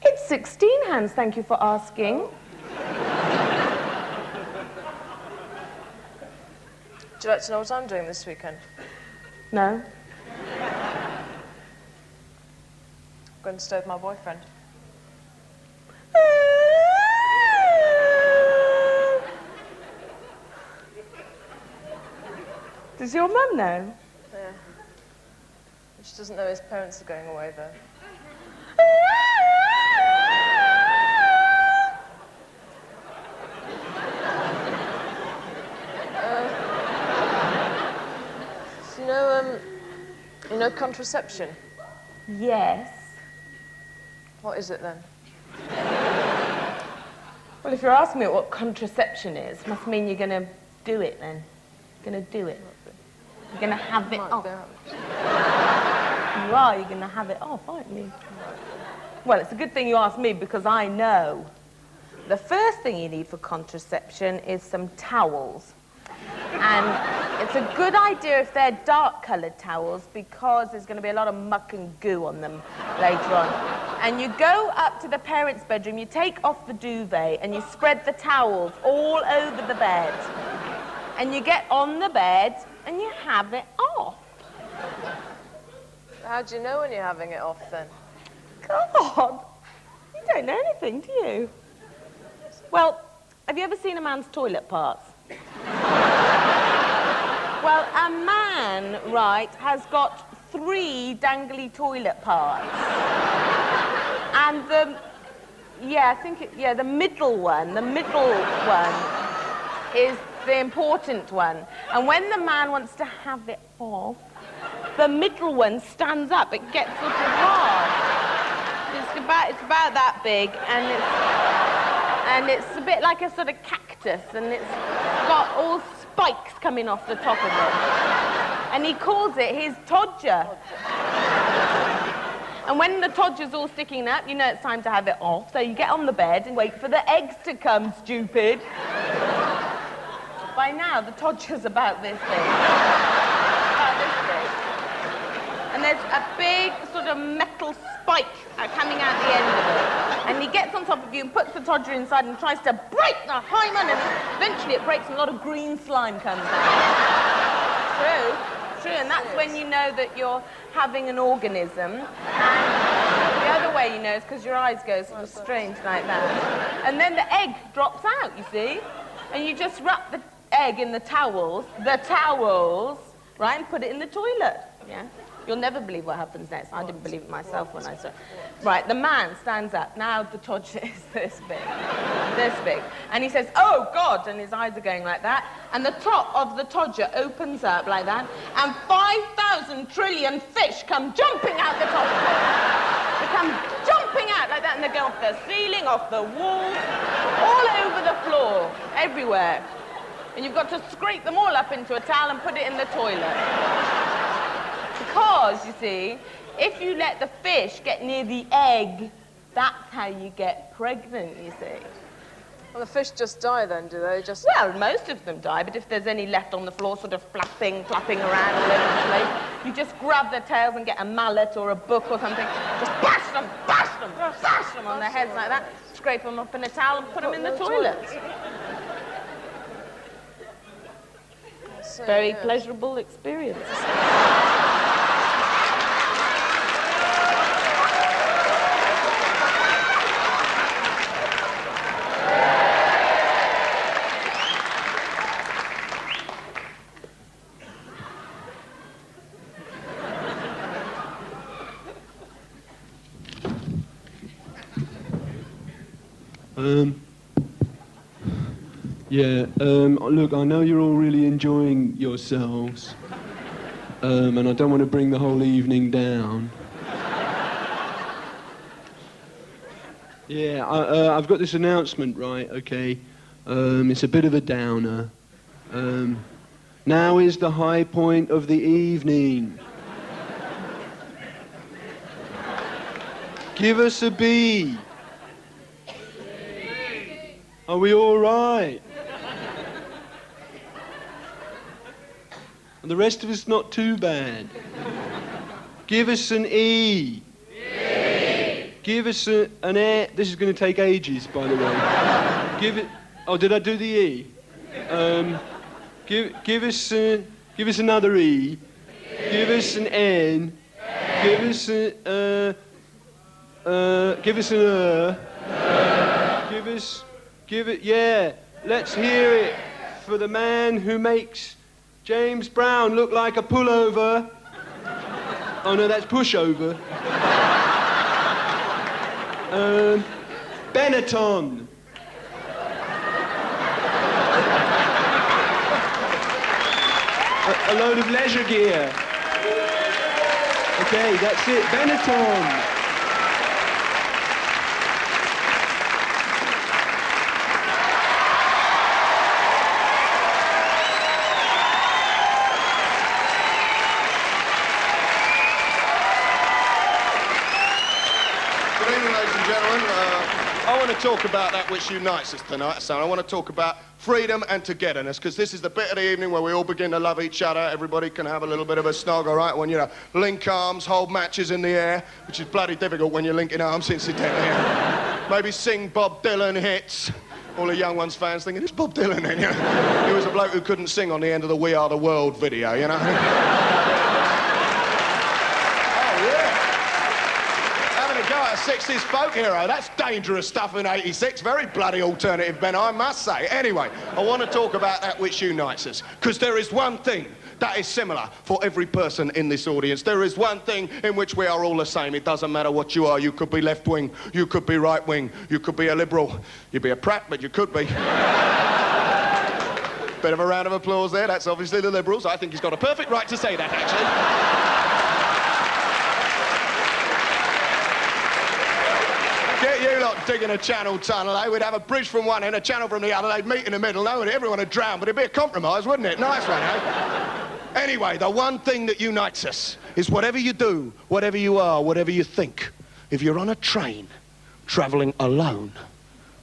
It's 16 hands, thank you for asking. Would you like to know what I'm doing this weekend? No. I'm going to stay with my boyfriend. Does your mum know? Yeah. She doesn't know his parents are going away, though. So you know contraception? Yes. What is it then? Well, if you're asking me what contraception is, must mean you're going to do it then. You're going to do it. You're going to have it off. You are, you're going to have it off, aren't you? Well, it's a good thing you asked me because I know. The first thing you need for contraception is some towels. And it's a good idea if they're dark-coloured towels because there's going to be a lot of muck and goo on them later on. And you go up to the parents' bedroom, you take off the duvet and you spread the towels all over the bed. And you get on the bed and you have it off. How do you know when you're having it off, then? God, you don't know anything, do you? Well, have you ever seen a man's toilet parts? Well, a man, right, has got 3 dangly toilet parts. And the middle one is the important one. And when the man wants to have it off, the middle one stands up. It gets sort of hard. It's about that big, and it's a bit like a sort of cactus, and it's got all spikes coming off the top of it. And he calls it his todger. And when the todger's all sticking up, you know it's time to have it off. So you get on the bed and wait for the eggs to come, stupid. By now, the todger's about this big. About this big. And there's a big sort of metal spike coming out the end of it. And he gets on top of you and puts the todger inside and tries to break the hymen, and eventually it breaks and a lot of green slime comes out. True, and that's when you know that you're having an organism. And the other way you know is because your eyes go sort of strange like that. And then the egg drops out, you see? And you just wrap the egg in the towels, right, and put it in the toilet, yeah? You'll never believe what happens next. I didn't believe it myself when I saw it. Right, the man stands up. Now the todger is this big. And he says, "Oh, God," and his eyes are going like that. And the top of the todger opens up like that, and 5,000 trillion fish come jumping out the top of it. They come jumping out like that, and they go off the ceiling, off the walls, all over the floor, everywhere. And you've got to scrape them all up into a towel and put it in the toilet. Because, you see, if you let the fish get near the egg, that's how you get pregnant, you see. Well, the fish just die then, do they? Just... Well, most of them die, but if there's any left on the floor sort of flapping around all over the place, you just grab their tails and get a mallet or a book or something, just bash them on their heads like that, scrape them up in a towel and put them in the toilet. Very pleasurable experience. Look, I know you're all really enjoying yourselves, and I don't want to bring the whole evening down. Yeah, I've got this announcement, right, okay? It's a bit of a downer. Now is the high point of the evening. Give us a B. Are we all right? And the rest of us not too bad. Give us an E. Give us an A. This is going to take ages, by the way. Give it. Oh, did I do the E? Give us another E. Give us an N. Give us an yeah. Let's hear it for the man who makes James Brown look like a pullover. Oh, no, that's pushover. Benetton. A load of leisure gear. Okay, that's it. Benetton. Good evening, ladies and gentlemen. I want to talk about that which unites us tonight, son. I want to talk about freedom and togetherness, because this is the bit of the evening where we all begin to love each other. Everybody can have a little bit of a snog, all right? When, you know, link arms, hold matches in the air, which is bloody difficult when you're linking arms, incidentally. Maybe sing Bob Dylan hits. All the young ones fans thinking, it's Bob Dylan, then, you know? He was a bloke who couldn't sing on the end of the We Are the World video, you know? 60s folk hero, that's dangerous stuff in 86. Very bloody alternative, Ben, I must say. Anyway, I want to talk about that which unites us, because there is one thing that is similar for every person in this audience. There is one thing in which we are all the same. It doesn't matter what you are. You could be left-wing, you could be right-wing, you could be a liberal, you'd be a prat, but you could be. Bit of a round of applause there. That's obviously the Liberals. I think he's got a perfect right to say that, actually. Get you lot digging a channel tunnel, eh? We'd have a bridge from one end, a channel from the other, they'd meet in the middle, no, and everyone would drown, but it'd be a compromise, wouldn't it? Nice one, eh? Anyway, the one thing that unites us is whatever you do, whatever you are, whatever you think, if you're on a train, travelling alone,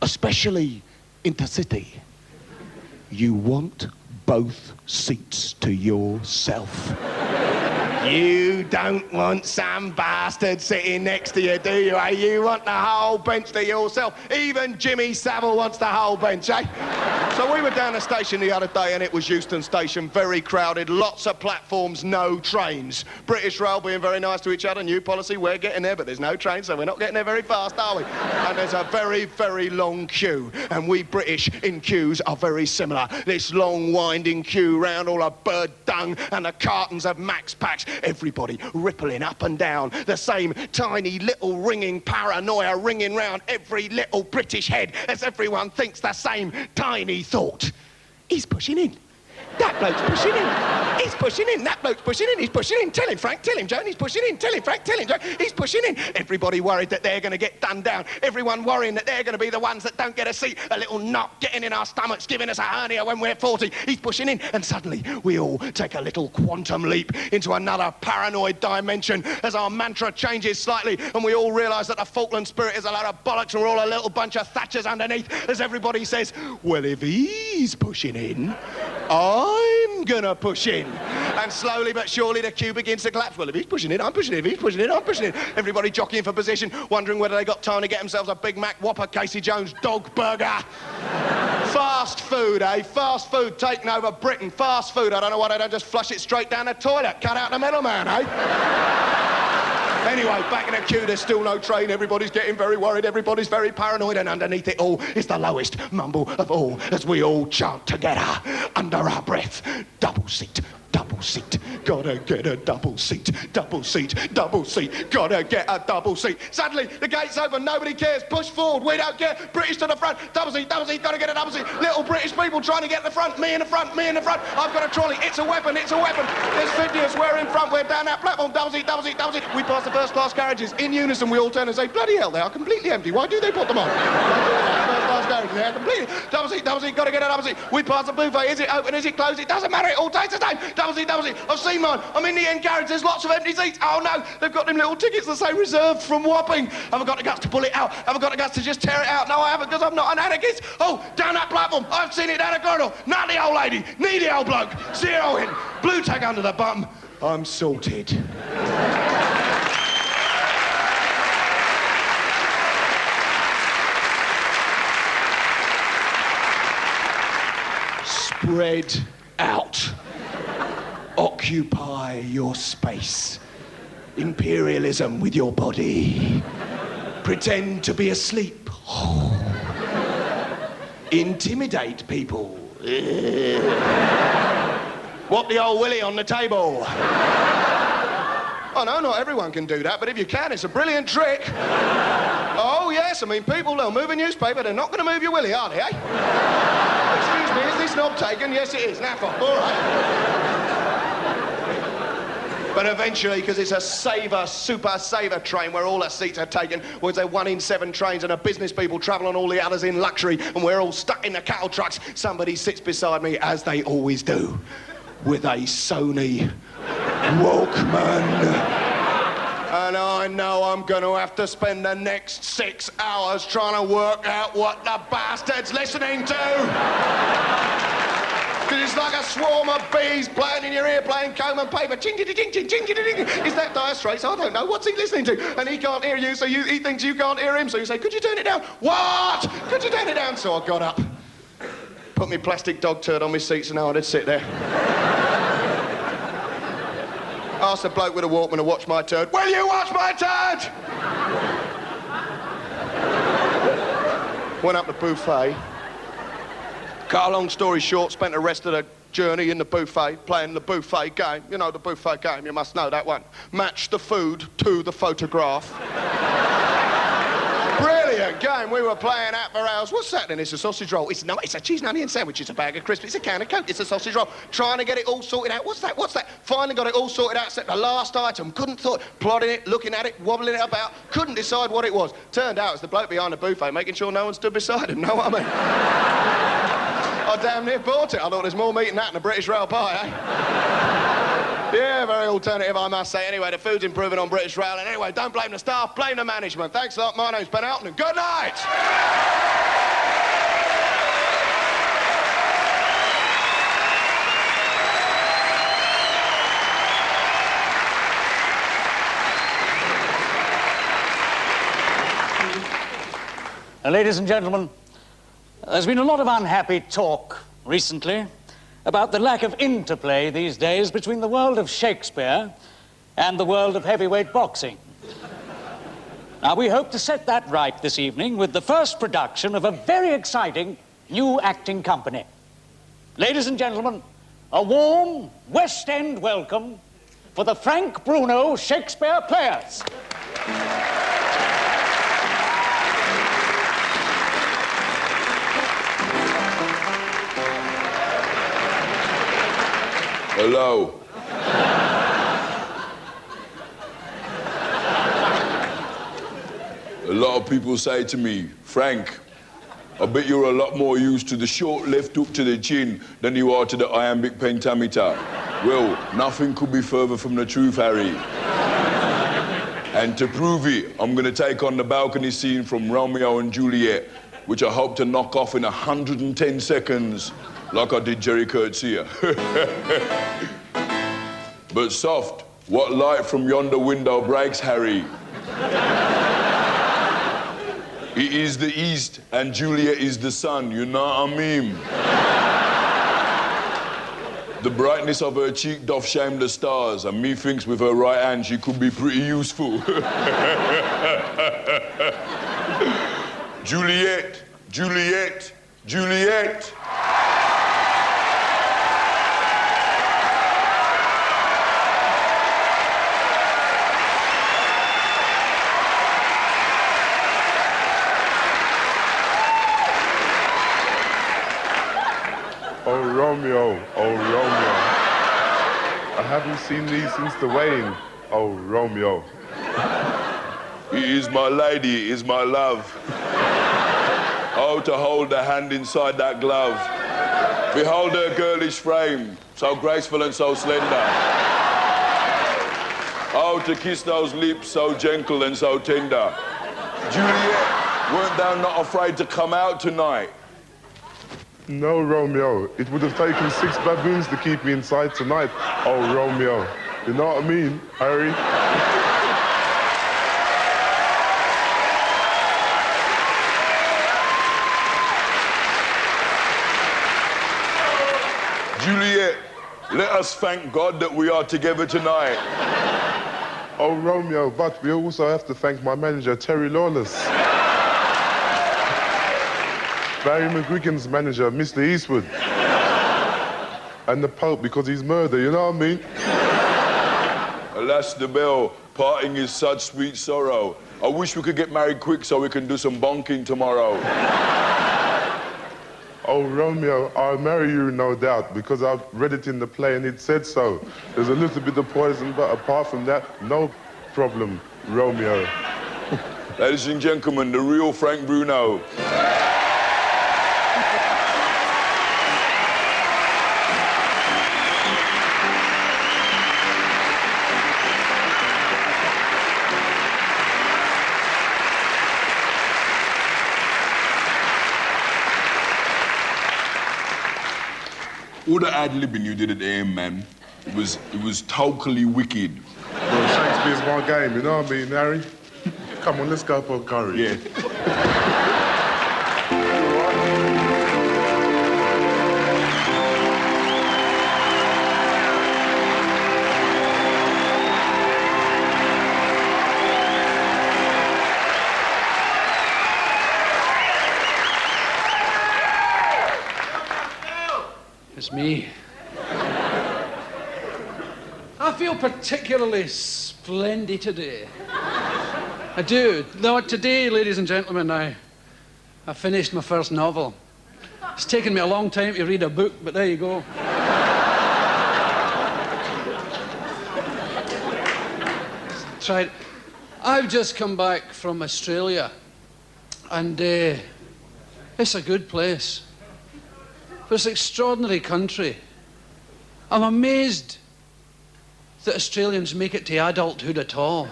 especially intercity, you want both seats to yourself. You don't want some bastard sitting next to you, do you, eh? You want the whole bench to yourself. Even Jimmy Savile wants the whole bench, eh? So we were down the station the other day and it was Euston Station, very crowded, lots of platforms, no trains. British Rail being very nice to each other, new policy, we're getting there, but there's no train, so we're not getting there very fast, are we? And there's a very, very long queue, and we British in queues are very similar. This long, winding queue round all the bird dung and the cartons of Max Packs. Everybody rippling up and down, the same tiny little ringing paranoia ringing round every little British head as everyone thinks the same tiny thought. He's pushing in. That bloke's pushing in. He's pushing in. That bloke's pushing in. He's pushing in. Tell him, Frank. Tell him, Joan. He's pushing in. Tell him, Frank. Tell him, Joan. He's pushing in. Everybody worried that they're going to get done down. Everyone worrying that they're going to be the ones that don't get a seat. A little knot getting in our stomachs, giving us a hernia when we're 40. He's pushing in. And suddenly, we all take a little quantum leap into another paranoid dimension as our mantra changes slightly and we all realise that the Falkland spirit is a load of bollocks and we're all a little bunch of Thatchers underneath as everybody says, well, if he's pushing in, I'm gonna push in. And slowly but surely the queue begins to collapse. Well, if he's pushing in, I'm pushing in. If he's pushing in, I'm pushing in. Everybody jockeying for position, wondering whether they got time to get themselves a Big Mac, Whopper, Casey Jones, dog burger. Fast food, eh? Fast food taking over Britain. Fast food. I don't know why they don't just flush it straight down the toilet. Cut out the middleman, eh? Anyway, back in the queue, there's still no train. Everybody's getting very worried. Everybody's very paranoid. And underneath it all is the lowest mumble of all as we all chant together under our breath. Double seat. Double seat, gotta get a double seat, double seat, double seat, gotta get a double seat. Suddenly, the gate's open, nobody cares, push forward, we don't care, British to the front, double seat, gotta get a double seat. Little British people trying to get to the front, me in the front, me in the front, I've got a trolley, it's a weapon, it's a weapon. There's 50 of us, we're in front, we're down that platform, double seat, double seat, double seat. We pass the first class carriages, in unison we all turn and say, bloody hell, they are completely empty, why do they put them on? First class carriages, they are completely, double seat, gotta get a double seat. We pass the buffet, is it open, is it closed, it doesn't matter, it all tastes the same. Double seat, I've seen mine. I'm in the end carriage, there's lots of empty seats. Oh no, they've got them little tickets that say reserved from Wapping. Haven't got the guts to pull it out. Haven't got the guts to just tear it out. No, I haven't, because I'm not an anarchist. Oh, down that platform, I've seen it down the corridor. Not the old lady, needy old bloke. Zero in, blue tag under the bum. I'm sorted. Spread out. Occupy your space. Imperialism with your body. Pretend to be asleep. Intimidate people. Whop the old willy on the table. I know not everyone can do that, but if you can, it's a brilliant trick. Oh, yes, I mean, people, they'll move a newspaper, they're not going to move your willy, are they, eh? Excuse me, is this knob taken? Yes, it is. Naff off, all right. But eventually, because it's a super saver train where all the seats are taken, whereas they're 1 in 7 trains and the business people travel on all the others in luxury, and we're all stuck in the cattle trucks, somebody sits beside me, as they always do, with a Sony Walkman. And I know I'm going to have to spend the next 6 hours trying to work out what the bastard's listening to. Because it's like a swarm of bees playing in your ear, playing comb and paper. Ching, ching, ching, ching, ching, ching. Is that Dire Straits? I don't know. What's he listening to? And he can't hear you, so he thinks you can't hear him. So you say, could you turn it down? What? Could you turn it down? So I got up, put my plastic dog turd on my seat so now I'd sit there. Asked the bloke with a Walkman to watch my turd. Will you watch my turd? Went up the buffet. Cut a long story short, spent the rest of the journey in the buffet, playing the buffet game. You know the buffet game, you must know that one. Match the food to the photograph. Brilliant game. We were playing out for hours. What's that then? It's a sausage roll. It's not. It's a cheese and onion sandwich. It's a bag of crisps. It's a can of Coke. It's a sausage roll. Trying to get it all sorted out. What's that? What's that? Finally got it all sorted out. Except the last item. Couldn't thought. Plotting it, looking at it, wobbling it about. Couldn't decide what it was. Turned out it's the bloke behind the buffet, making sure no one stood beside him. Know what I mean? I damn near bought it. I thought there's more meat in that than a British rail pie, eh? Yeah, very alternative, I must say. Anyway, the food's improving on British Rail. And anyway, don't blame the staff, blame the management. Thanks a lot. My name's Ben Elton, and good night! Ladies and gentlemen, there's been a lot of unhappy talk recently about the lack of interplay these days between the world of Shakespeare and the world of heavyweight boxing. Now, we hope to set that right this evening with the first production of a very exciting new acting company. Ladies and gentlemen, a warm West End welcome for the Frank Bruno Shakespeare Players. Hello. A lot of people say to me, Frank, I bet you're a lot more used to the short left hook to the chin than you are to the iambic pentameter. Well, nothing could be further from the truth, Harry. And to prove it, I'm gonna take on the balcony scene from Romeo and Juliet, which I hope to knock off in 110 seconds. Like I did Jerry Coetzee. But soft, what light from yonder window breaks, Harry? It is the east and Juliet is the sun, you know what I mean? The brightness of her cheek doth shame the stars, and methinks with her right hand she could be pretty useful. Juliet, Juliet, Juliet. Oh, Romeo, oh, Romeo. I haven't seen thee since the wane. Oh, Romeo. He is my lady, is my love. Oh, to hold the hand inside that glove. Behold her girlish frame, so graceful and so slender. Oh, to kiss those lips, so gentle and so tender. Juliet, weren't thou not afraid to come out tonight? No, Romeo. It would have taken 6 baboons to keep me inside tonight. Oh, Romeo. You know what I mean, Harry? Juliet, let us thank God that we are together tonight. Oh, Romeo, but we also have to thank my manager, Terry Lawless. Barry McGuigan's manager, Mr. Eastwood. And the Pope, because he's murder, you know what I mean? Alas, the bell, parting is such sweet sorrow. I wish we could get married quick so we can do some bonking tomorrow. Oh, Romeo, I'll marry you, no doubt, because I've read it in the play and it said so. There's a little bit of poison, but apart from that, no problem, Romeo. Ladies and gentlemen, the real Frank Bruno. All the ad-libbing you did at the end, man, it was totally wicked. Well, Shakespeare's my game, you know what I mean, Harry? Come on, let's go for a curry. Yeah. It's me. I feel particularly splendid today. I do. No, today, ladies and gentlemen, I finished my first novel. It's taken me a long time to read a book, but there you go. Tried. I've just come back from Australia, and it's a good place. It's an extraordinary country. I'm amazed that Australians make it to adulthood at all.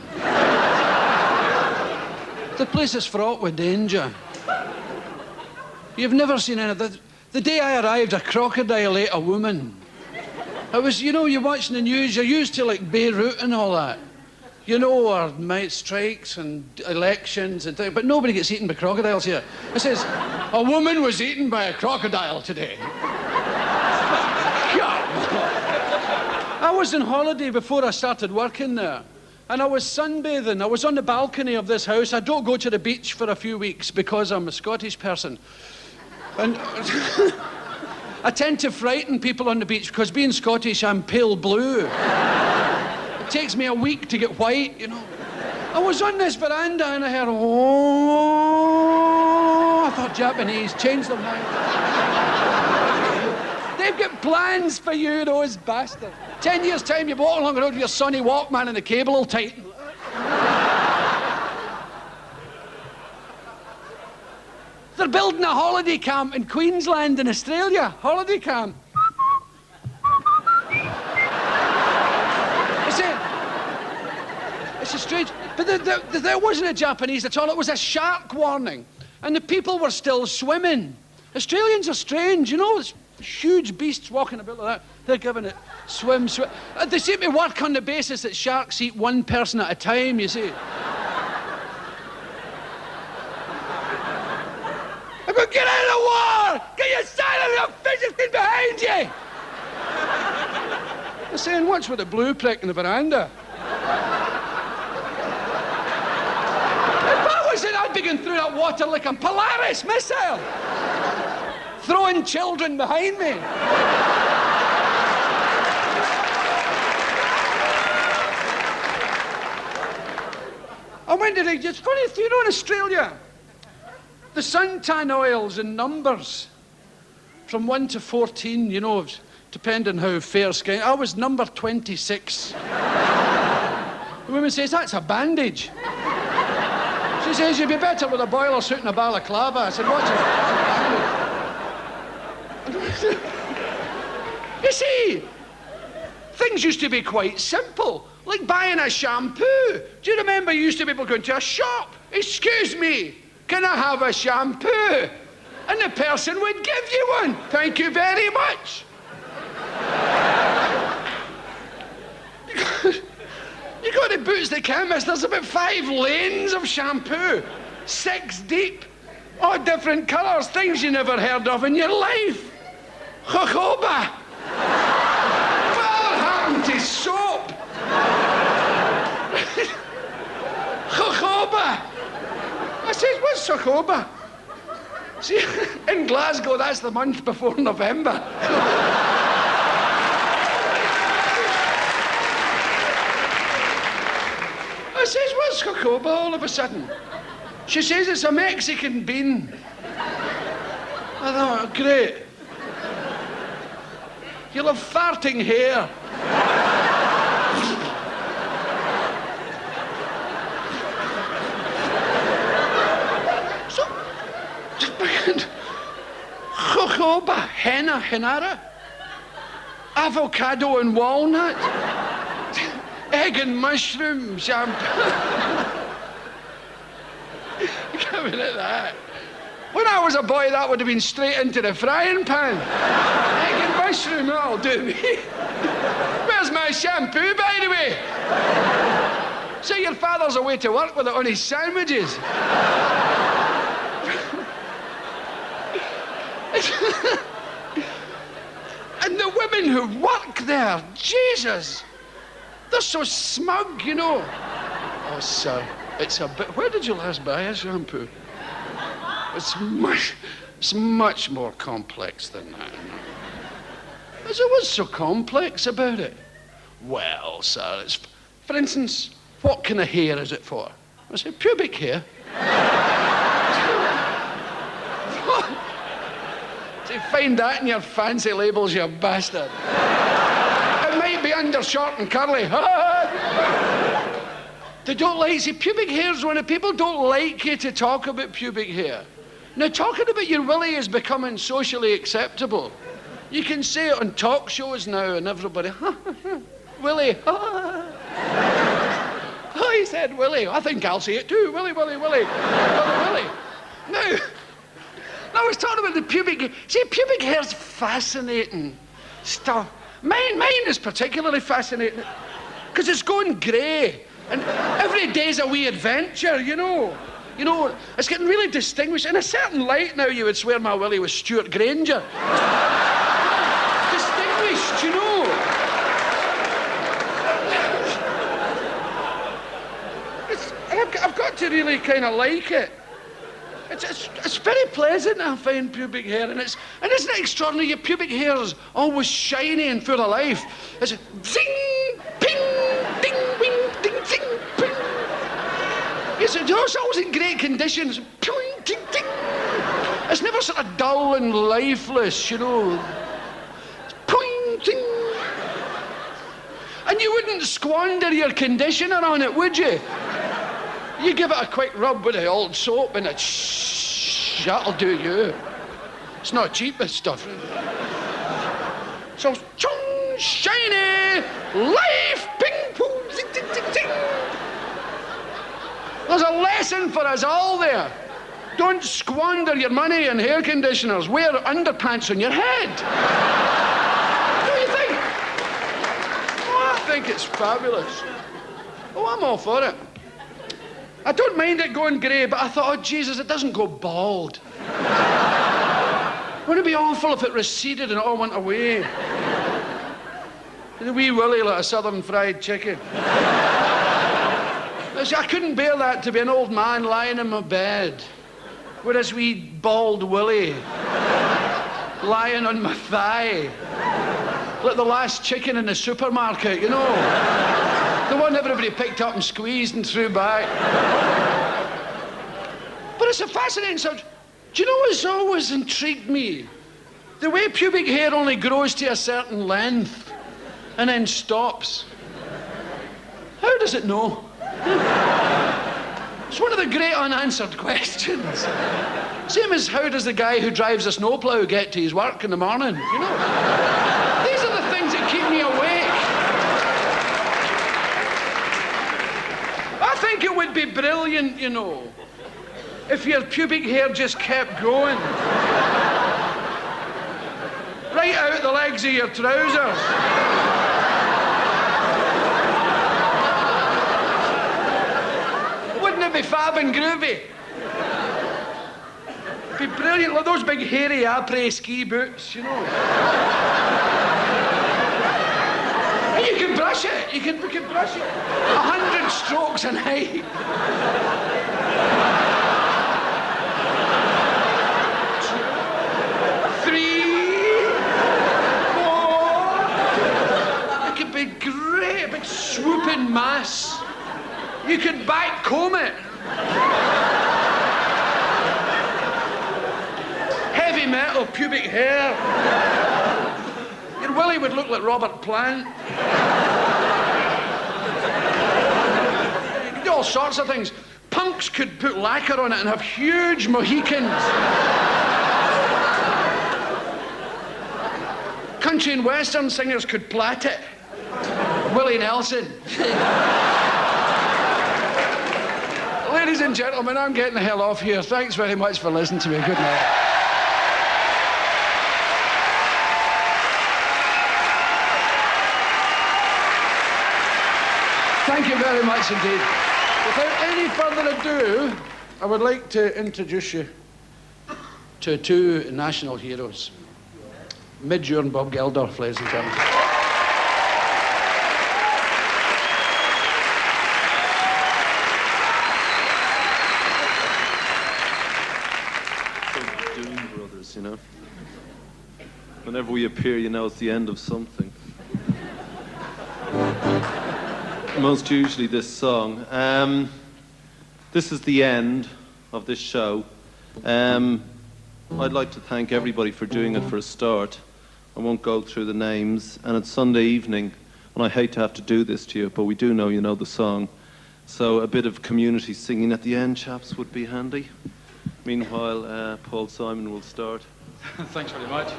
The place is fraught with danger. You've never seen anything. The day I arrived, a crocodile ate a woman. It was, you know, you watch the news, you're used to like Beirut and all that. You know, or night strikes and elections and things, but nobody gets eaten by crocodiles here. It says, a woman was eaten by a crocodile today. I was on holiday before I started working there, and I was sunbathing. I was on the balcony of this house. I don't go to the beach for a few weeks because I'm a Scottish person. And I tend to frighten people on the beach because being Scottish, I'm pale blue. It takes me a week to get white, you know. I was on this veranda and I heard, oh, I thought Japanese, changed their mind. They've got plans for you, those bastards. 10 years' time, you walk along the road with your Sonny Walkman and the cable will tighten. They're building a holiday camp in Queensland in Australia. Holiday camp. It's a strange... But there wasn't a Japanese at all. It was a shark warning. And the people were still swimming. Australians are strange, you know. It's huge beasts walking about like that. They're giving it swim. They seem to work on the basis that sharks eat one person at a time, you see. I go, get out of the water! Get your silent little fishes behind you! They're saying, what's with the blue prick in the veranda? If I was in, I'd be going through that water like a Polaris missile! Throwing children behind me. I went to it's funny, you know, in Australia, the suntan oils in numbers, from 1 to 14, you know, depending how fair skin. I was number 26. The woman says, that's a bandage. She says, you'd be better with a boiler suit and a balaclava. I said, what's a bandage? You see, things used to be quite simple, like buying a shampoo. Do you remember you used to be able to go into a shop? Excuse me, can I have a shampoo? And the person would give you one. Thank you very much. You go to Boots the chemist, there's about 5 lanes of shampoo, 6 deep, all different colours, things you never heard of in your life. Jojoba. What happened to soap? Jojoba. I said, what's jojoba? See, in Glasgow, that's the month before November. I says, what's jojoba all of a sudden? She says it's a Mexican bean. I thought, great. You'll have farting hair. So, jojoba, henna, henara, avocado and walnut, egg and mushrooms. Coming at that. When I was a boy, that would have been straight into the frying pan. Egg and mushroom, that'll do me. Where's my shampoo, by the way? So your father's away to work with it on his sandwiches. And the women who work there, Jesus, they're so smug, you know. Oh, sir, it's a bit... Where did you last buy a shampoo? It's much more complex than that. So what's so complex about it? Well, sir, it's... For instance, what kind of hair is it for? I say, pubic hair. So you find that in your fancy labels, you bastard. It might be under short and curly. They don't like... See, pubic hair's when people don't like you to talk about pubic hair. Now, talking about your willy is becoming socially acceptable. You can say it on talk shows now, and everybody, Willie, oh, he said Willie. I think I'll say it too. Willie, Willie, Willie, Willie, Willie. Now, I was talking about the pubic. See, pubic hair's fascinating stuff. Mine is particularly fascinating because it's going grey, and every day's a wee adventure, you know. You know, it's getting really distinguished. In a certain light now, you would swear my willie was Stuart Granger. Distinguished, you know. I've got to really kind of like it. It's very pleasant, I find, pubic hair, and isn't it extraordinary? Your pubic hair is always shiny and full of life. It's a zing, ping, ding, wing, ding, zing, ping. It's always in great condition. It's ping, ding, ding. It's never sort of dull and lifeless, you know. It's ping, ding. And you wouldn't squander your conditioner on it, would you? You give it a quick rub with the old soap and that'll do you. It's not cheap, this stuff. So, chung, shiny, life, ping, pong, zing, zing, zing, zing. There's a lesson for us all there. Don't squander your money in hair conditioners. Wear underpants on your head. Don't you think? Oh, I think it's fabulous. Oh, I'm all for it. I don't mind it going grey, but I thought, oh, Jesus, it doesn't go bald. Wouldn't it be awful if it receded and it all went away? The wee willy like a southern fried chicken. I couldn't bear that, to be an old man lying in my bed with this wee bald willy lying on my thigh. Like the last chicken in the supermarket, you know? The one everybody picked up and squeezed and threw back. But it's a fascinating subject. Do you know what's always intrigued me? The way pubic hair only grows to a certain length and then stops. How does it know? It's one of the great unanswered questions. Same as how does the guy who drives a snowplow get to his work in the morning, you know? These are the things that keep me awake. I think it would be brilliant, you know, if your pubic hair just kept going. Right out the legs of your trousers. Wouldn't it be fab and groovy? It'd be brilliant, like those big hairy après-ski boots, you know. And you can brush it, we can brush it. 100 strokes a night. 3, 4. It could be great, a big swooping mass. You could backcomb it. Heavy metal pubic hair. Your willy would look like Robert Plant. You could do all sorts of things. Punks could put lacquer on it and have huge Mohicans. Country and western singers could plait it. Willie Nelson. Ladies and gentlemen, I'm getting the hell off here. Thanks very much for listening to me. Good night. Thank you very much indeed. Without any further ado, I would like to introduce you to two national heroes. Midge and Bob Geldof, ladies and gentlemen. Doom Brothers, you know. Whenever we appear, you know it's the end of something. Most usually this song. This is the end of this show. I'd like to thank everybody for doing it for a start. I won't go through the names, and it's Sunday evening, and I hate to have to do this to you, but we do know you know the song. So a bit of community singing at the end, chaps, would be handy. Meanwhile, Paul Simon will start. Thanks very much.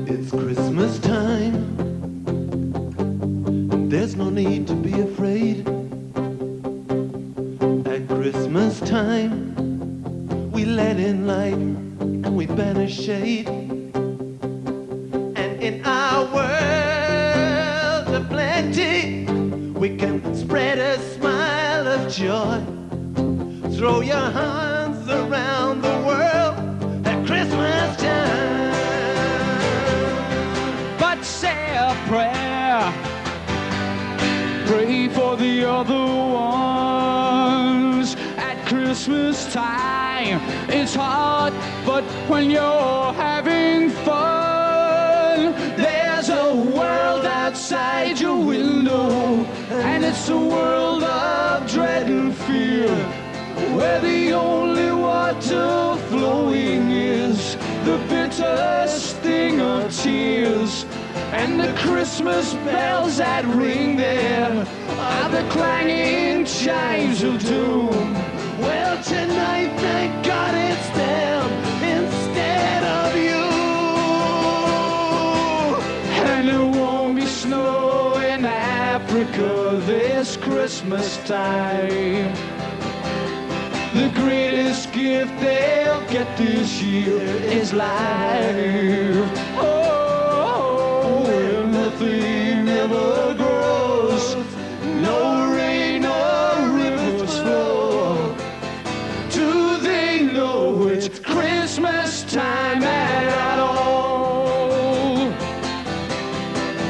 It's Christmas time, and there's no need to be afraid. At Christmas time, we let in light and we banish shade. And in our world of plenty, we can spread a smile of joy. Throw your hands around the world at Christmas time. But say a prayer, pray for the other ones. At Christmas time, it's hard, but when you're having fun, there's a world outside your window, and it's a world of dread and fear, where the only water flowing is the bitter sting of tears. And the Christmas bells that ring there are the clanging chimes of doom. Well, tonight, thank God it's them instead of you. And there won't be snow in Africa this Christmas time. The greatest gift they'll get this year is life. Oh, where nothing ever grows, no rain or rivers flow. Do they know it's Christmas time at all?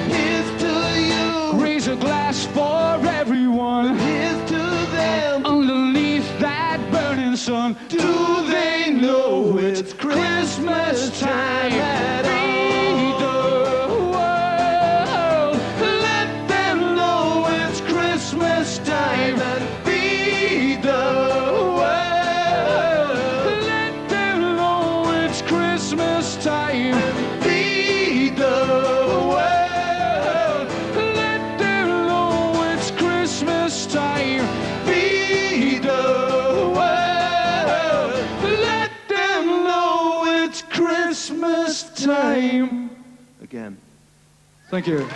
Here's to you. Raise a glass for everyone. Here's to them. Underneath that burning sun. Do they know it's Christmas time at all? Feed the world. Let them know it's Christmas time and feed the world. Let them know it's Christmas time. Feed the world. Let them know it's Christmas time. Feed the world. Let them know it's Christmas time. Again. Thank you.